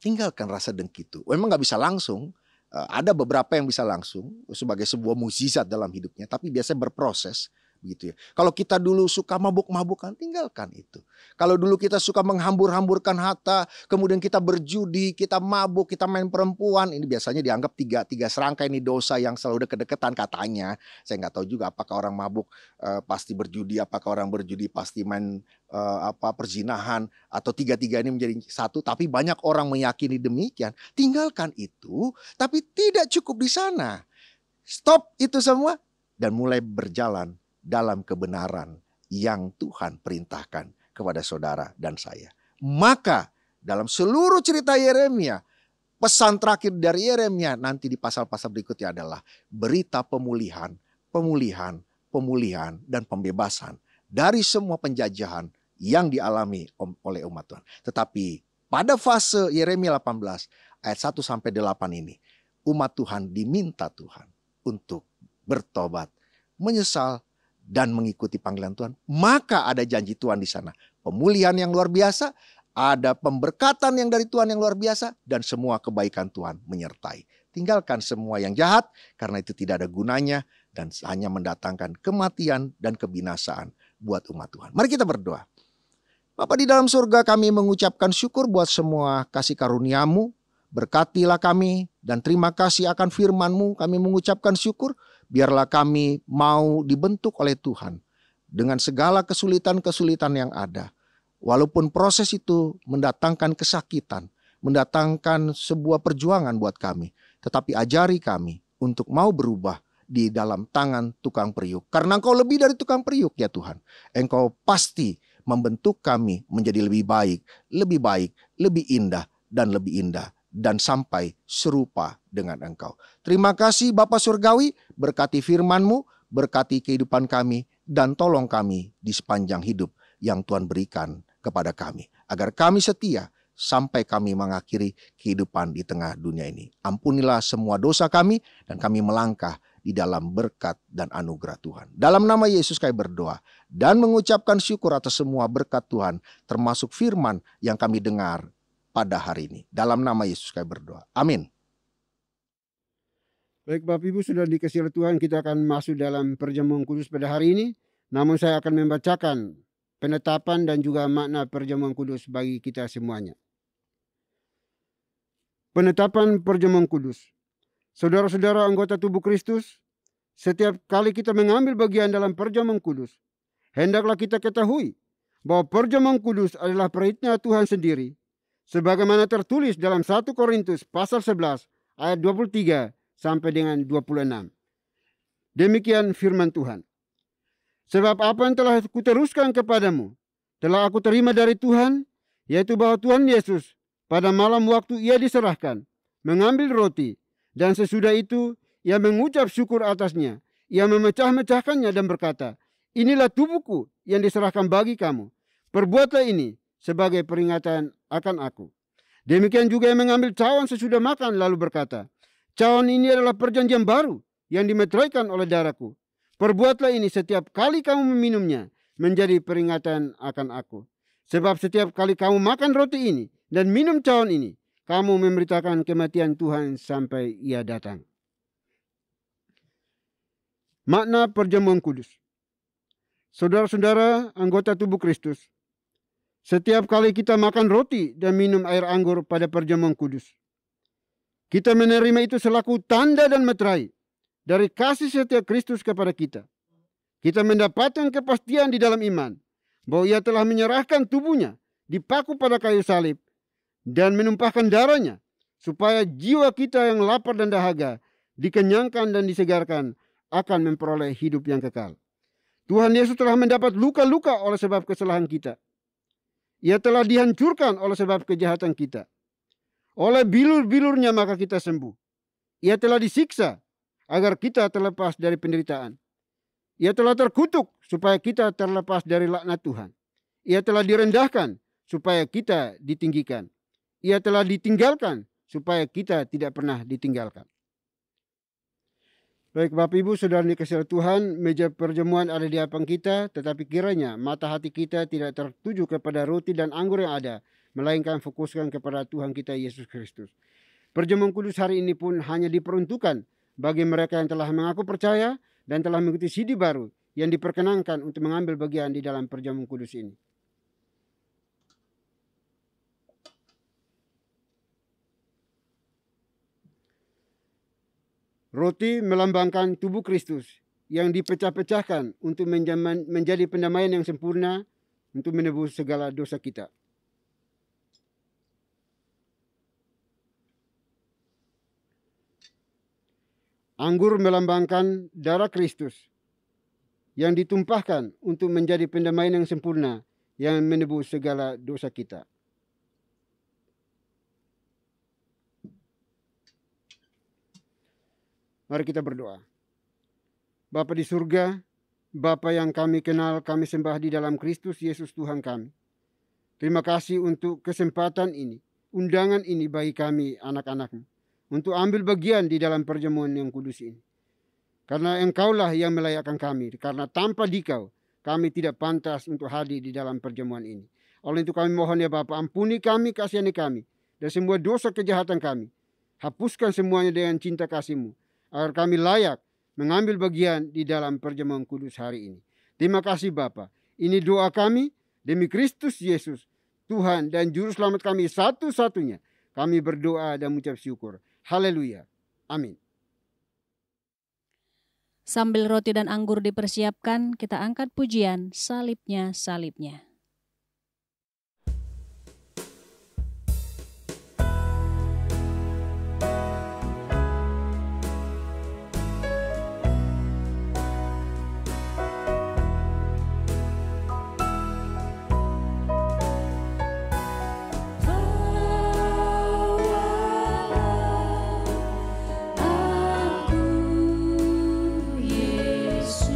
tinggalkan rasa dengki itu. Memang nggak bisa langsung. Ada beberapa yang bisa langsung sebagai sebuah mukjizat dalam hidupnya, tapi biasanya berproses. Begitu ya. Kalau kita dulu suka mabuk-mabukan, tinggalkan itu. Kalau dulu kita suka menghambur-hamburkan harta, kemudian kita berjudi, kita mabuk, kita main perempuan, ini biasanya dianggap tiga serangkai ini dosa yang selalu deket-deketan katanya. Saya nggak tahu juga apakah orang mabuk pasti berjudi, apakah orang berjudi pasti main perzinahan, atau tiga-tiga ini menjadi satu. Tapi banyak orang meyakini demikian. Tinggalkan itu, tapi tidak cukup di sana. Stop itu semua dan mulai berjalan dalam kebenaran yang Tuhan perintahkan kepada saudara dan saya. Maka dalam seluruh cerita Yeremia, pesan terakhir dari Yeremia nanti di pasal-pasal berikutnya adalah berita pemulihan, dan pembebasan dari semua penjajahan yang dialami oleh umat Tuhan. Tetapi pada fase Yeremia 18 ayat 1-8 ini, umat Tuhan diminta Tuhan untuk bertobat, menyesal, dan mengikuti panggilan Tuhan. Maka ada janji Tuhan di sana. Pemulihan yang luar biasa, ada pemberkatan yang dari Tuhan yang luar biasa, dan semua kebaikan Tuhan menyertai. Tinggalkan semua yang jahat, karena itu tidak ada gunanya, dan hanya mendatangkan kematian dan kebinasaan buat umat Tuhan. Mari kita berdoa. Bapa di dalam surga, kami mengucapkan syukur buat semua kasih karunia-Mu. Berkatilah kami, dan terima kasih akan firman-Mu. Kami mengucapkan syukur. Biarlah kami mau dibentuk oleh Tuhan dengan segala kesulitan-kesulitan yang ada. Walaupun proses itu mendatangkan kesakitan, mendatangkan sebuah perjuangan buat kami. Tetapi ajari kami untuk mau berubah di dalam tangan tukang periuk. Karena Engkau lebih dari tukang periuk ya Tuhan. Engkau pasti membentuk kami menjadi lebih baik, lebih indah, dan sampai serupa dengan Engkau. Terima kasih Bapa Surgawi, berkati firman-Mu, berkati kehidupan kami, dan tolong kami di sepanjang hidup yang Tuhan berikan kepada kami. Agar kami setia sampai kami mengakhiri kehidupan di tengah dunia ini. Ampunilah semua dosa kami, dan kami melangkah di dalam berkat dan anugerah Tuhan. Dalam nama Yesus kami berdoa dan mengucapkan syukur atas semua berkat Tuhan, termasuk firman yang kami dengar pada hari ini. Dalam nama Yesus kami berdoa. Amin. Baik Bapak Ibu, sudah dikasih oleh Tuhan, kita akan masuk dalam perjamuan kudus pada hari ini. Namun saya akan membacakan penetapan dan juga makna perjamuan kudus bagi kita semuanya. Penetapan perjamuan kudus. Saudara-saudara anggota tubuh Kristus, setiap kali kita mengambil bagian dalam perjamuan kudus, hendaklah kita ketahui bahwa perjamuan kudus adalah perintah Tuhan sendiri, sebagaimana tertulis dalam 1 Korintus pasal 11 ayat 23 sampai dengan 26. Demikian firman Tuhan. Sebab apa yang telah kuteruskan kepadamu, telah aku terima dari Tuhan, yaitu bahwa Tuhan Yesus pada malam waktu ia diserahkan, mengambil roti, dan sesudah itu ia mengucap syukur atasnya. Ia memecah-mecahkannya dan berkata, inilah tubuhku yang diserahkan bagi kamu. Perbuatlah ini sebagai peringatan akan aku. Demikian juga ia mengambil cawan sesudah makan lalu berkata, cawan ini adalah perjanjian baru yang dimeteraikan oleh darahku. Perbuatlah ini setiap kali kamu meminumnya menjadi peringatan akan aku. Sebab setiap kali kamu makan roti ini dan minum cawan ini, kamu memberitakan kematian Tuhan sampai ia datang. Makna perjamuan kudus. Saudara-saudara anggota tubuh Kristus, setiap kali kita makan roti dan minum air anggur pada perjamuan kudus, kita menerima itu selaku tanda dan meterai dari kasih setia Kristus kepada kita. Kita mendapatkan kepastian di dalam iman bahwa ia telah menyerahkan tubuhnya dipaku pada kayu salib dan menumpahkan darahnya supaya jiwa kita yang lapar dan dahaga dikenyangkan dan disegarkan akan memperoleh hidup yang kekal. Tuhan Yesus telah mendapat luka-luka oleh sebab kesalahan kita. Ia telah dihancurkan oleh sebab kejahatan kita. Oleh bilur-bilurnya maka kita sembuh. Ia telah disiksa agar kita terlepas dari penderitaan. Ia telah terkutuk supaya kita terlepas dari laknat Tuhan. Ia telah direndahkan supaya kita ditinggikan. Ia telah ditinggalkan supaya kita tidak pernah ditinggalkan. Baik Bapak Ibu Saudara dikasihi Tuhan, meja perjamuan ada di hadapan kita, tetapi kiranya mata hati kita tidak tertuju kepada roti dan anggur yang ada, melainkan fokuskan kepada Tuhan kita Yesus Kristus. Perjamuan kudus hari ini pun hanya diperuntukkan bagi mereka yang telah mengaku percaya dan telah mengikuti CD baru yang diperkenankan untuk mengambil bagian di dalam perjamuan kudus ini. Roti melambangkan tubuh Kristus yang dipecah-pecahkan untuk menjadi pendamaian yang sempurna untuk menebus segala dosa kita. Anggur melambangkan darah Kristus yang ditumpahkan untuk menjadi pendamaian yang sempurna yang menebus segala dosa kita. Mari kita berdoa. Bapa di surga, Bapa yang kami kenal, kami sembah di dalam Kristus Yesus Tuhan kami. Terima kasih untuk kesempatan ini, undangan ini bagi kami anak-anak-Mu, untuk ambil bagian di dalam perjamuan yang kudus ini. Karena Engkaulah yang melayakkan kami, karena tanpa Dikau kami tidak pantas untuk hadir di dalam perjamuan ini. Oleh itu kami mohon ya Bapa, ampuni kami, kasihani kami, dan semua dosa kejahatan kami. Hapuskan semuanya dengan cinta kasih-Mu, agar kami layak mengambil bagian di dalam perjamuan kudus hari ini. Terima kasih Bapa. Ini doa kami demi Kristus Yesus, Tuhan dan Juru Selamat kami satu-satunya. Kami berdoa dan mengucap syukur. Haleluya. Amin. Sambil roti dan anggur dipersiapkan, kita angkat pujian salibnya, salibnya. Yesus,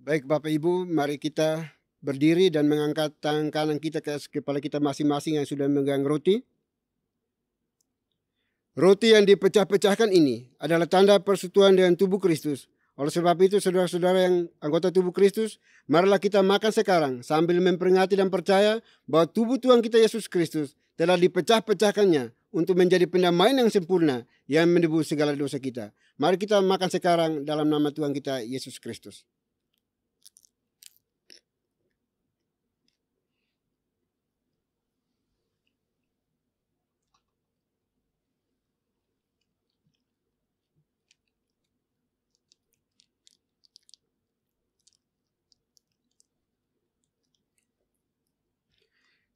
Baik Bapak Ibu, mari kita berdiri dan mengangkat tangan kanan kita ke kepala kita masing-masing yang sudah memegang roti. Roti yang dipecah-pecahkan ini adalah tanda persekutuan dengan tubuh Kristus. Oleh sebab itu, saudara-saudara yang anggota tubuh Kristus, marilah kita makan sekarang sambil memperingati dan percaya bahwa tubuh Tuhan kita Yesus Kristus telah dipecah-pecahkannya untuk menjadi pendamaian yang sempurna yang menebus segala dosa kita. Mari kita makan sekarang dalam nama Tuhan kita Yesus Kristus.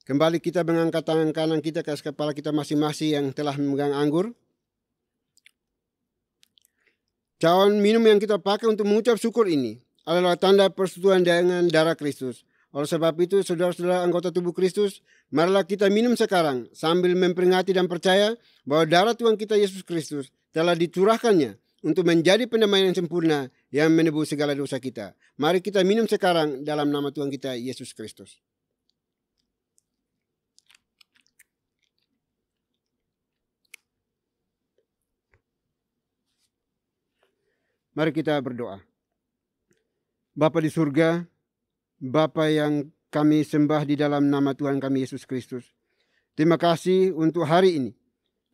Kembali kita mengangkat tangan kanan kita ke kepala kita masing-masing yang telah memegang anggur. Cawan minum yang kita pakai untuk mengucap syukur ini adalah tanda persekutuan dengan darah Kristus. Oleh sebab itu, saudara-saudara anggota tubuh Kristus, marilah kita minum sekarang sambil memperingati dan percaya bahwa darah Tuhan kita Yesus Kristus telah dicurahkannya untuk menjadi pendamaian yang sempurna yang menebus segala dosa kita. Mari kita minum sekarang dalam nama Tuhan kita Yesus Kristus. Mari kita berdoa. Bapa di surga, Bapa yang kami sembah di dalam nama Tuhan kami Yesus Kristus. Terima kasih untuk hari ini.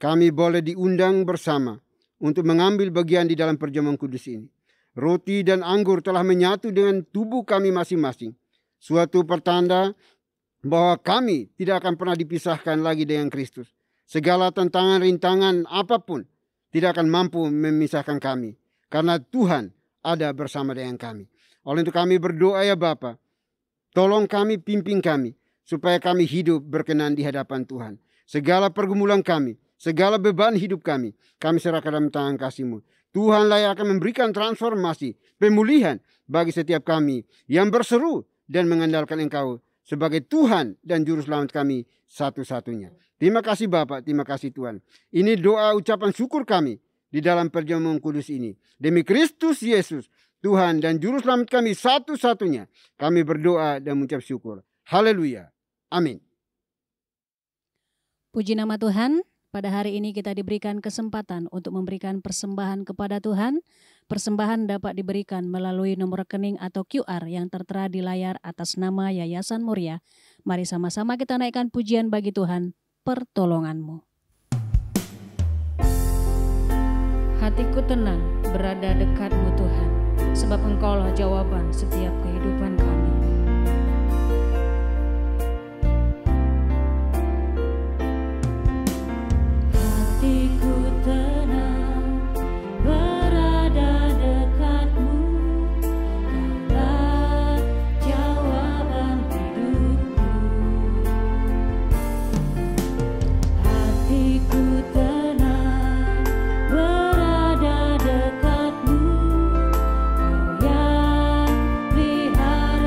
Kami boleh diundang bersama untuk mengambil bagian di dalam perjamuan kudus ini. Roti dan anggur telah menyatu dengan tubuh kami masing-masing. Suatu pertanda bahwa kami tidak akan pernah dipisahkan lagi dengan Kristus. Segala tantangan, rintangan apapun tidak akan mampu memisahkan kami. Karena Tuhan ada bersama dengan kami. Oleh itu kami berdoa ya Bapa, tolong kami, pimpin kami, supaya kami hidup berkenan di hadapan Tuhan. Segala pergumulan kami, segala beban hidup kami serahkan dalam tangan kasih-Mu. Tuhanlah yang akan memberikan transformasi, pemulihan bagi setiap kami yang berseru dan mengandalkan Engkau sebagai Tuhan dan Juru Selamat kami satu-satunya. Terima kasih Bapa, terima kasih Tuhan. Ini doa ucapan syukur kami di dalam perjamuan kudus ini. Demi Kristus Yesus, Tuhan dan Juru Selamat kami satu-satunya, kami berdoa dan mengucap syukur. Haleluya. Amin. Puji nama Tuhan, pada hari ini kita diberikan kesempatan untuk memberikan persembahan kepada Tuhan. Persembahan dapat diberikan melalui nomor rekening atau QR yang tertera di layar atas nama Yayasan Muria. Mari sama-sama kita naikkan pujian bagi Tuhan, pertolongan-Mu. Hatiku tenang berada dekat-Mu Tuhan, sebab Engkaulah jawaban setiap kehidupan kami. Hatiku tenang berada dekat-Mu, Kaulah jawaban hidupku. Hatiku tenang berada dekat-Mu, Kau yang pelihara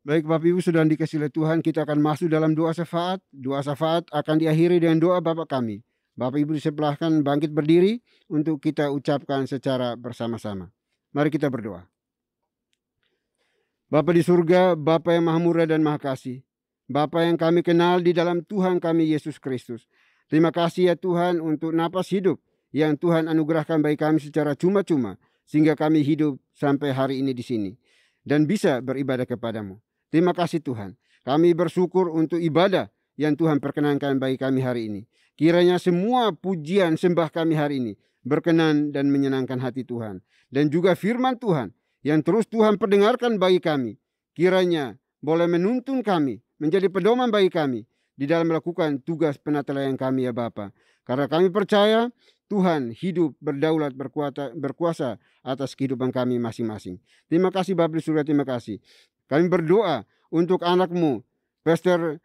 Baik Bapak Ibu sudah dikasih oleh Tuhan, kita akan masuk dalam doa syafaat. Doa syafaat akan diakhiri dengan doa Bapa kami. Bapak Ibu dipersilahkan bangkit berdiri untuk kita ucapkan secara bersama-sama. Mari kita berdoa. Bapa di surga, Bapa yang maha murah dan maha kasih. Bapa yang kami kenal di dalam Tuhan kami Yesus Kristus. Terima kasih ya Tuhan untuk napas hidup yang Tuhan anugerahkan bagi kami secara cuma-cuma, sehingga kami hidup sampai hari ini di sini dan bisa beribadah kepadamu. Terima kasih Tuhan. Kami bersyukur untuk ibadah yang Tuhan perkenankan bagi kami hari ini. Kiranya semua pujian sembah kami hari ini berkenan dan menyenangkan hati Tuhan. Dan juga firman Tuhan yang terus Tuhan perdengarkan bagi kami, kiranya boleh menuntun kami, menjadi pedoman bagi kami di dalam melakukan tugas penatelayan kami ya Bapa. Karena kami percaya Tuhan hidup, berdaulat, berkuasa atas kehidupan kami masing-masing. Terima kasih Bapa di surga, terima kasih. Kami berdoa untuk anak-Mu, Pastor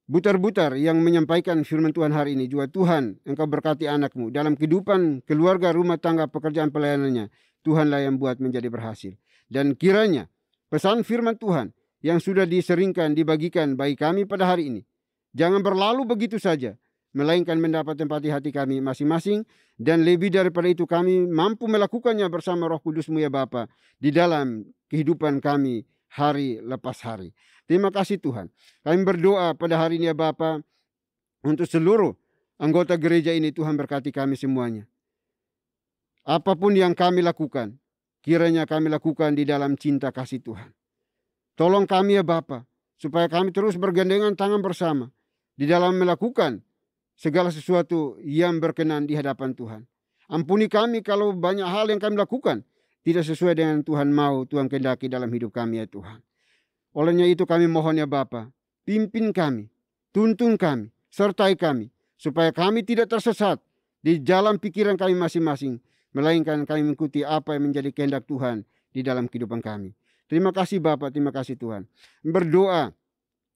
Butar-Butar yang menyampaikan firman Tuhan hari ini. Juga Tuhan, Engkau berkati anak-Mu dalam kehidupan keluarga, rumah tangga, pekerjaan pelayanannya. Tuhanlah yang buat menjadi berhasil. Dan kiranya pesan firman Tuhan yang sudah diseringkan, dibagikan bagi kami pada hari ini, jangan berlalu begitu saja, melainkan mendapat tempat di hati kami masing-masing. Dan lebih daripada itu kami mampu melakukannya bersama Roh Kudus-Mu ya Bapa di dalam kehidupan kami hari lepas hari. Terima kasih Tuhan. Kami berdoa pada hari ini ya Bapa untuk seluruh anggota gereja ini. Tuhan berkati kami semuanya. Apapun yang kami lakukan, kiranya kami lakukan di dalam cinta kasih Tuhan. Tolong kami ya Bapa, supaya kami terus bergandengan tangan bersama di dalam melakukan segala sesuatu yang berkenan di hadapan Tuhan. Ampuni kami kalau banyak hal yang kami lakukan tidak sesuai dengan Tuhan mau, Tuhan kehendaki dalam hidup kami ya Tuhan. Olehnya itu kami mohon ya Bapa, pimpin kami, tuntun kami, sertai kami, supaya kami tidak tersesat di jalan pikiran kami masing-masing, melainkan kami mengikuti apa yang menjadi kehendak Tuhan di dalam kehidupan kami. Terima kasih Bapa, terima kasih Tuhan. Berdoa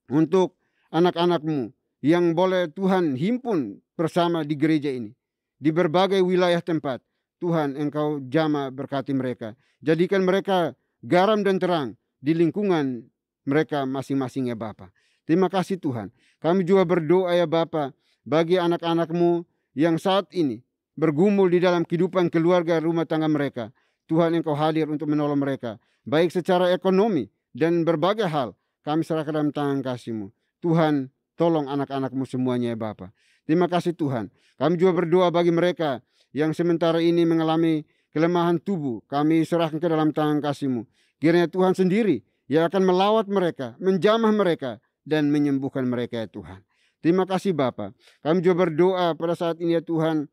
untuk anak-anak-Mu yang boleh Tuhan himpun bersama di gereja ini, di berbagai wilayah tempat. Tuhan, Engkau jamah berkati mereka. Jadikan mereka garam dan terang di lingkungan mereka masing-masing ya Bapa. Terima kasih Tuhan. Kami juga berdoa ya Bapa bagi anak-anak-Mu yang saat ini bergumul di dalam kehidupan keluarga rumah tangga mereka. Tuhan, Engkau hadir untuk menolong mereka, baik secara ekonomi dan berbagai hal. Kami serahkan dalam tangan kasih-Mu. Tuhan, tolong anak-anak-Mu semuanya ya Bapa. Terima kasih Tuhan. Kami juga berdoa bagi mereka yang sementara ini mengalami kelemahan tubuh. Kami serahkan ke dalam tangan kasih-Mu. Kiranya Tuhan sendiri yang akan melawat mereka, menjamah mereka, dan menyembuhkan mereka ya Tuhan. Terima kasih Bapa. Kami juga berdoa pada saat ini ya Tuhan,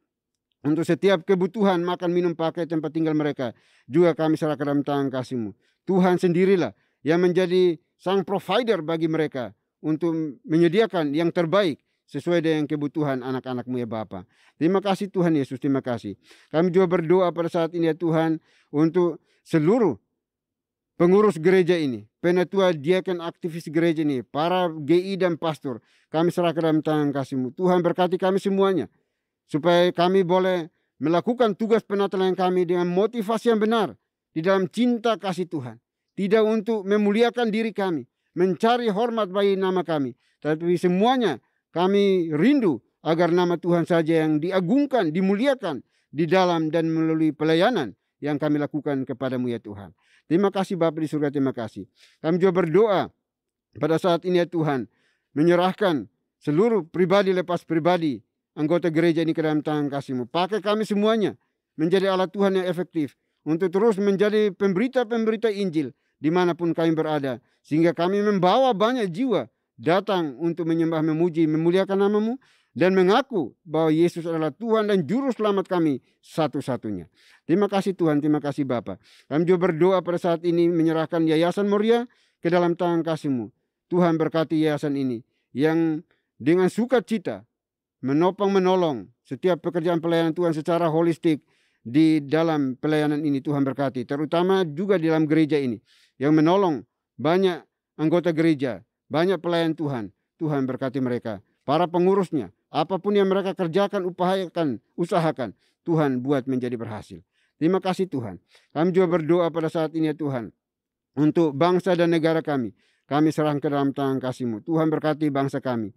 untuk setiap kebutuhan makan, minum, pakai, tempat tinggal mereka. Juga kami serahkan dalam tangan kasih-Mu. Tuhan sendirilah yang menjadi sang provider bagi mereka untuk menyediakan yang terbaik sesuai dengan kebutuhan anak-anak-Mu ya Bapa. Terima kasih Tuhan Yesus, terima kasih. Kami juga berdoa pada saat ini ya Tuhan untuk seluruh pengurus gereja ini, penatua, diaken, aktivis gereja ini, para GI dan pastor. Kami serahkan dalam tangan kasih-Mu. Tuhan berkati kami semuanya, supaya kami boleh melakukan tugas penatelayan kami dengan motivasi yang benar di dalam cinta kasih Tuhan. Tidak untuk memuliakan diri kami, mencari hormat bagi nama kami, tapi semuanya kami rindu agar nama Tuhan saja yang diagungkan, dimuliakan di dalam dan melalui pelayanan yang kami lakukan kepadamu ya Tuhan. Terima kasih Bapa di surga, terima kasih. Kami juga berdoa pada saat ini ya Tuhan, menyerahkan seluruh pribadi lepas pribadi anggota gereja ini ke dalam tangan kasih-Mu. Pakai kami semuanya menjadi alat Tuhan yang efektif untuk terus menjadi pemberita-pemberita Injil dimanapun kami berada, sehingga kami membawa banyak jiwa datang untuk menyembah, memuji, memuliakan nama-Mu, dan mengaku bahwa Yesus adalah Tuhan dan Juru Selamat kami satu-satunya. Terima kasih Tuhan, terima kasih Bapa. Kami juga berdoa pada saat ini menyerahkan Yayasan Moria ke dalam tangan kasih-Mu. Tuhan berkati yayasan ini yang dengan sukacita menopang menolong setiap pekerjaan pelayanan Tuhan secara holistik di dalam pelayanan ini. Tuhan berkati, terutama juga di dalam gereja ini yang menolong banyak anggota gereja, banyak pelayan Tuhan. Tuhan berkati mereka, para pengurusnya, apapun yang mereka kerjakan, usahakan, Tuhan buat menjadi berhasil. Terima kasih Tuhan. Kami juga berdoa pada saat ini ya Tuhan, untuk bangsa dan negara kami. kami serahkan ke dalam tangan kasih-Mu. Tuhan berkati bangsa kami,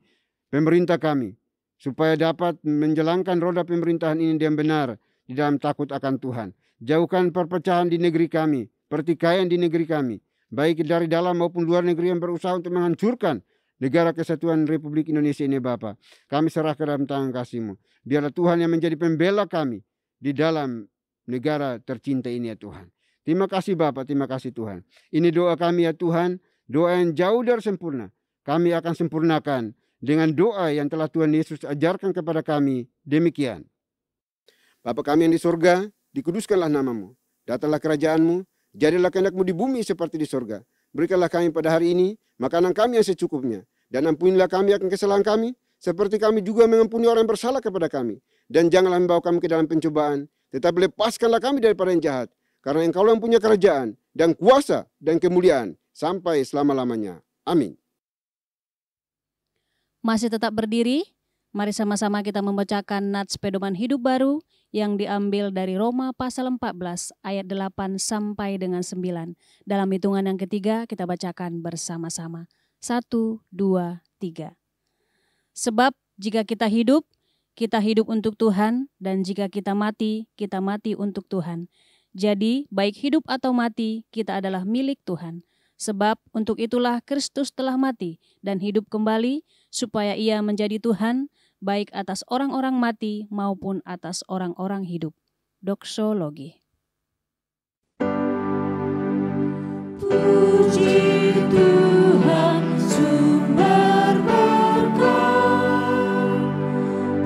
pemerintah kami, supaya dapat menjalankan roda pemerintahan ini dengan benar di dalam takut akan Tuhan. Jauhkan perpecahan di negeri kami, pertikaian di negeri kami, baik dari dalam maupun luar negeri yang berusaha untuk menghancurkan negara kesatuan Republik Indonesia ini Bapa. Kami serah ke dalam tangan kasih-Mu. Biarlah Tuhan yang menjadi pembela kami di dalam negara tercinta ini ya Tuhan. Terima kasih Bapa, terima kasih Tuhan. Ini doa kami ya Tuhan, doa yang jauh dari sempurna. Kami akan sempurnakan dengan doa yang telah Tuhan Yesus ajarkan kepada kami. Demikian. Bapa kami yang di surga, dikuduskanlah nama-Mu. Datanglah kerajaan-Mu, jadilah kehendak-Mu di bumi seperti di surga. Berikanlah kami pada hari ini makanan kami yang secukupnya. Dan ampunilah kami akan kesalahan kami, seperti kami juga mengampuni orang yang bersalah kepada kami. Dan janganlah membawa kami ke dalam pencobaan, tetapi lepaskanlah kami daripada yang jahat. Karena Engkau yang punya kerajaan, dan kuasa, dan kemuliaan, sampai selama-lamanya. Amin. Masih tetap berdiri, mari sama-sama kita membacakan nats pedoman hidup baru yang diambil dari Roma pasal 14 ayat 8 sampai dengan 9. Dalam hitungan yang ketiga kita bacakan bersama-sama. 1, 2, 3. Sebab jika kita hidup untuk Tuhan, dan jika kita mati untuk Tuhan. Jadi baik hidup atau mati, kita adalah milik Tuhan. Sebab untuk itulah Kristus telah mati dan hidup kembali, supaya Ia menjadi Tuhan, baik atas orang-orang mati maupun atas orang-orang hidup. Doksologi. Puji Tuhan sumber berkat,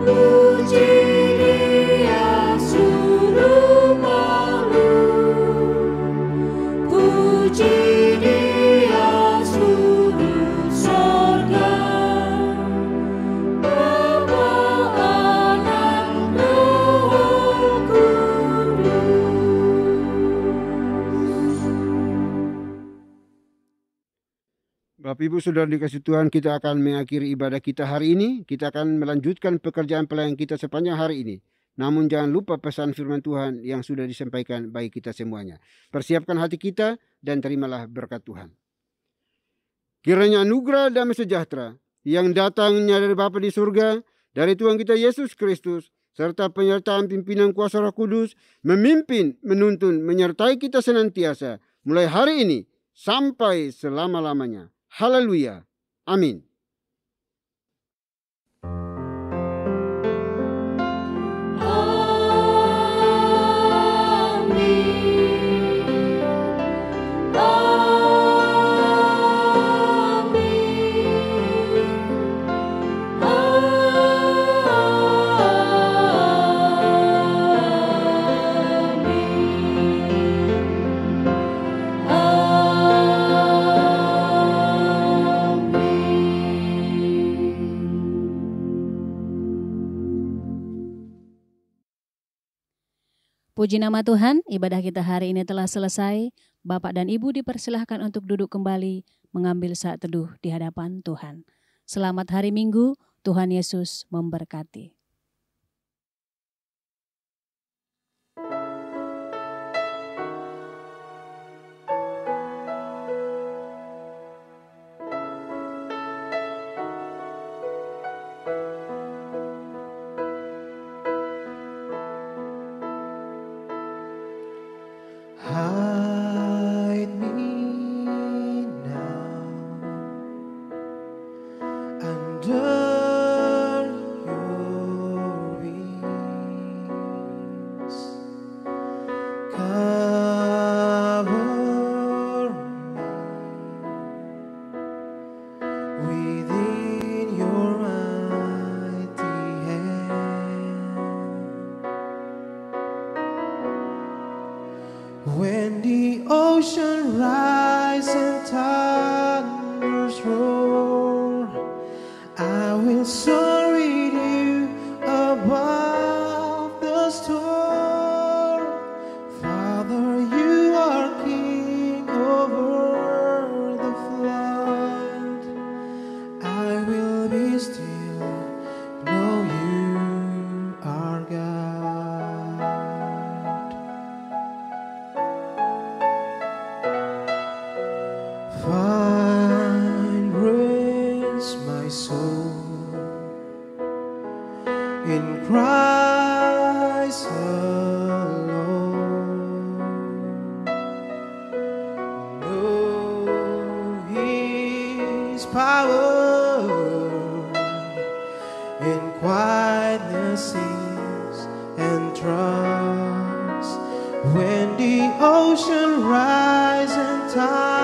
puji Dia suruh malu, puji Dia suruh sorga, Bapa, Anak, Roh Kudus. Bapak Ibu Saudara dikasih Tuhan, kita akan mengakhiri ibadah kita hari ini. Kita akan melanjutkan pekerjaan pelayan kita sepanjang hari ini. Namun jangan lupa pesan firman Tuhan yang sudah disampaikan bagi kita semuanya. Persiapkan hati kita dan terimalah berkat Tuhan. Kiranya anugerah damai sejahtera yang datangnya dari Bapa di surga, dari Tuhan kita Yesus Kristus, serta penyertaan pimpinan kuasa Roh Kudus, memimpin, menuntun, menyertai kita senantiasa, mulai hari ini sampai selama-lamanya. Haleluya. Amin. Puji nama Tuhan, ibadah kita hari ini telah selesai. Bapak dan Ibu dipersilahkan untuk duduk kembali mengambil saat teduh di hadapan Tuhan. Selamat hari Minggu, Tuhan Yesus memberkati. Hide me now under your wings. Cover me within your mighty hand. When the ocean rise and thunders roar, I will soar with you above the storm. Father, you are king over the flood. I will be still, know you are God. Father, soul. In Christ alone, know His power in quietness and trust. When the ocean rise and tide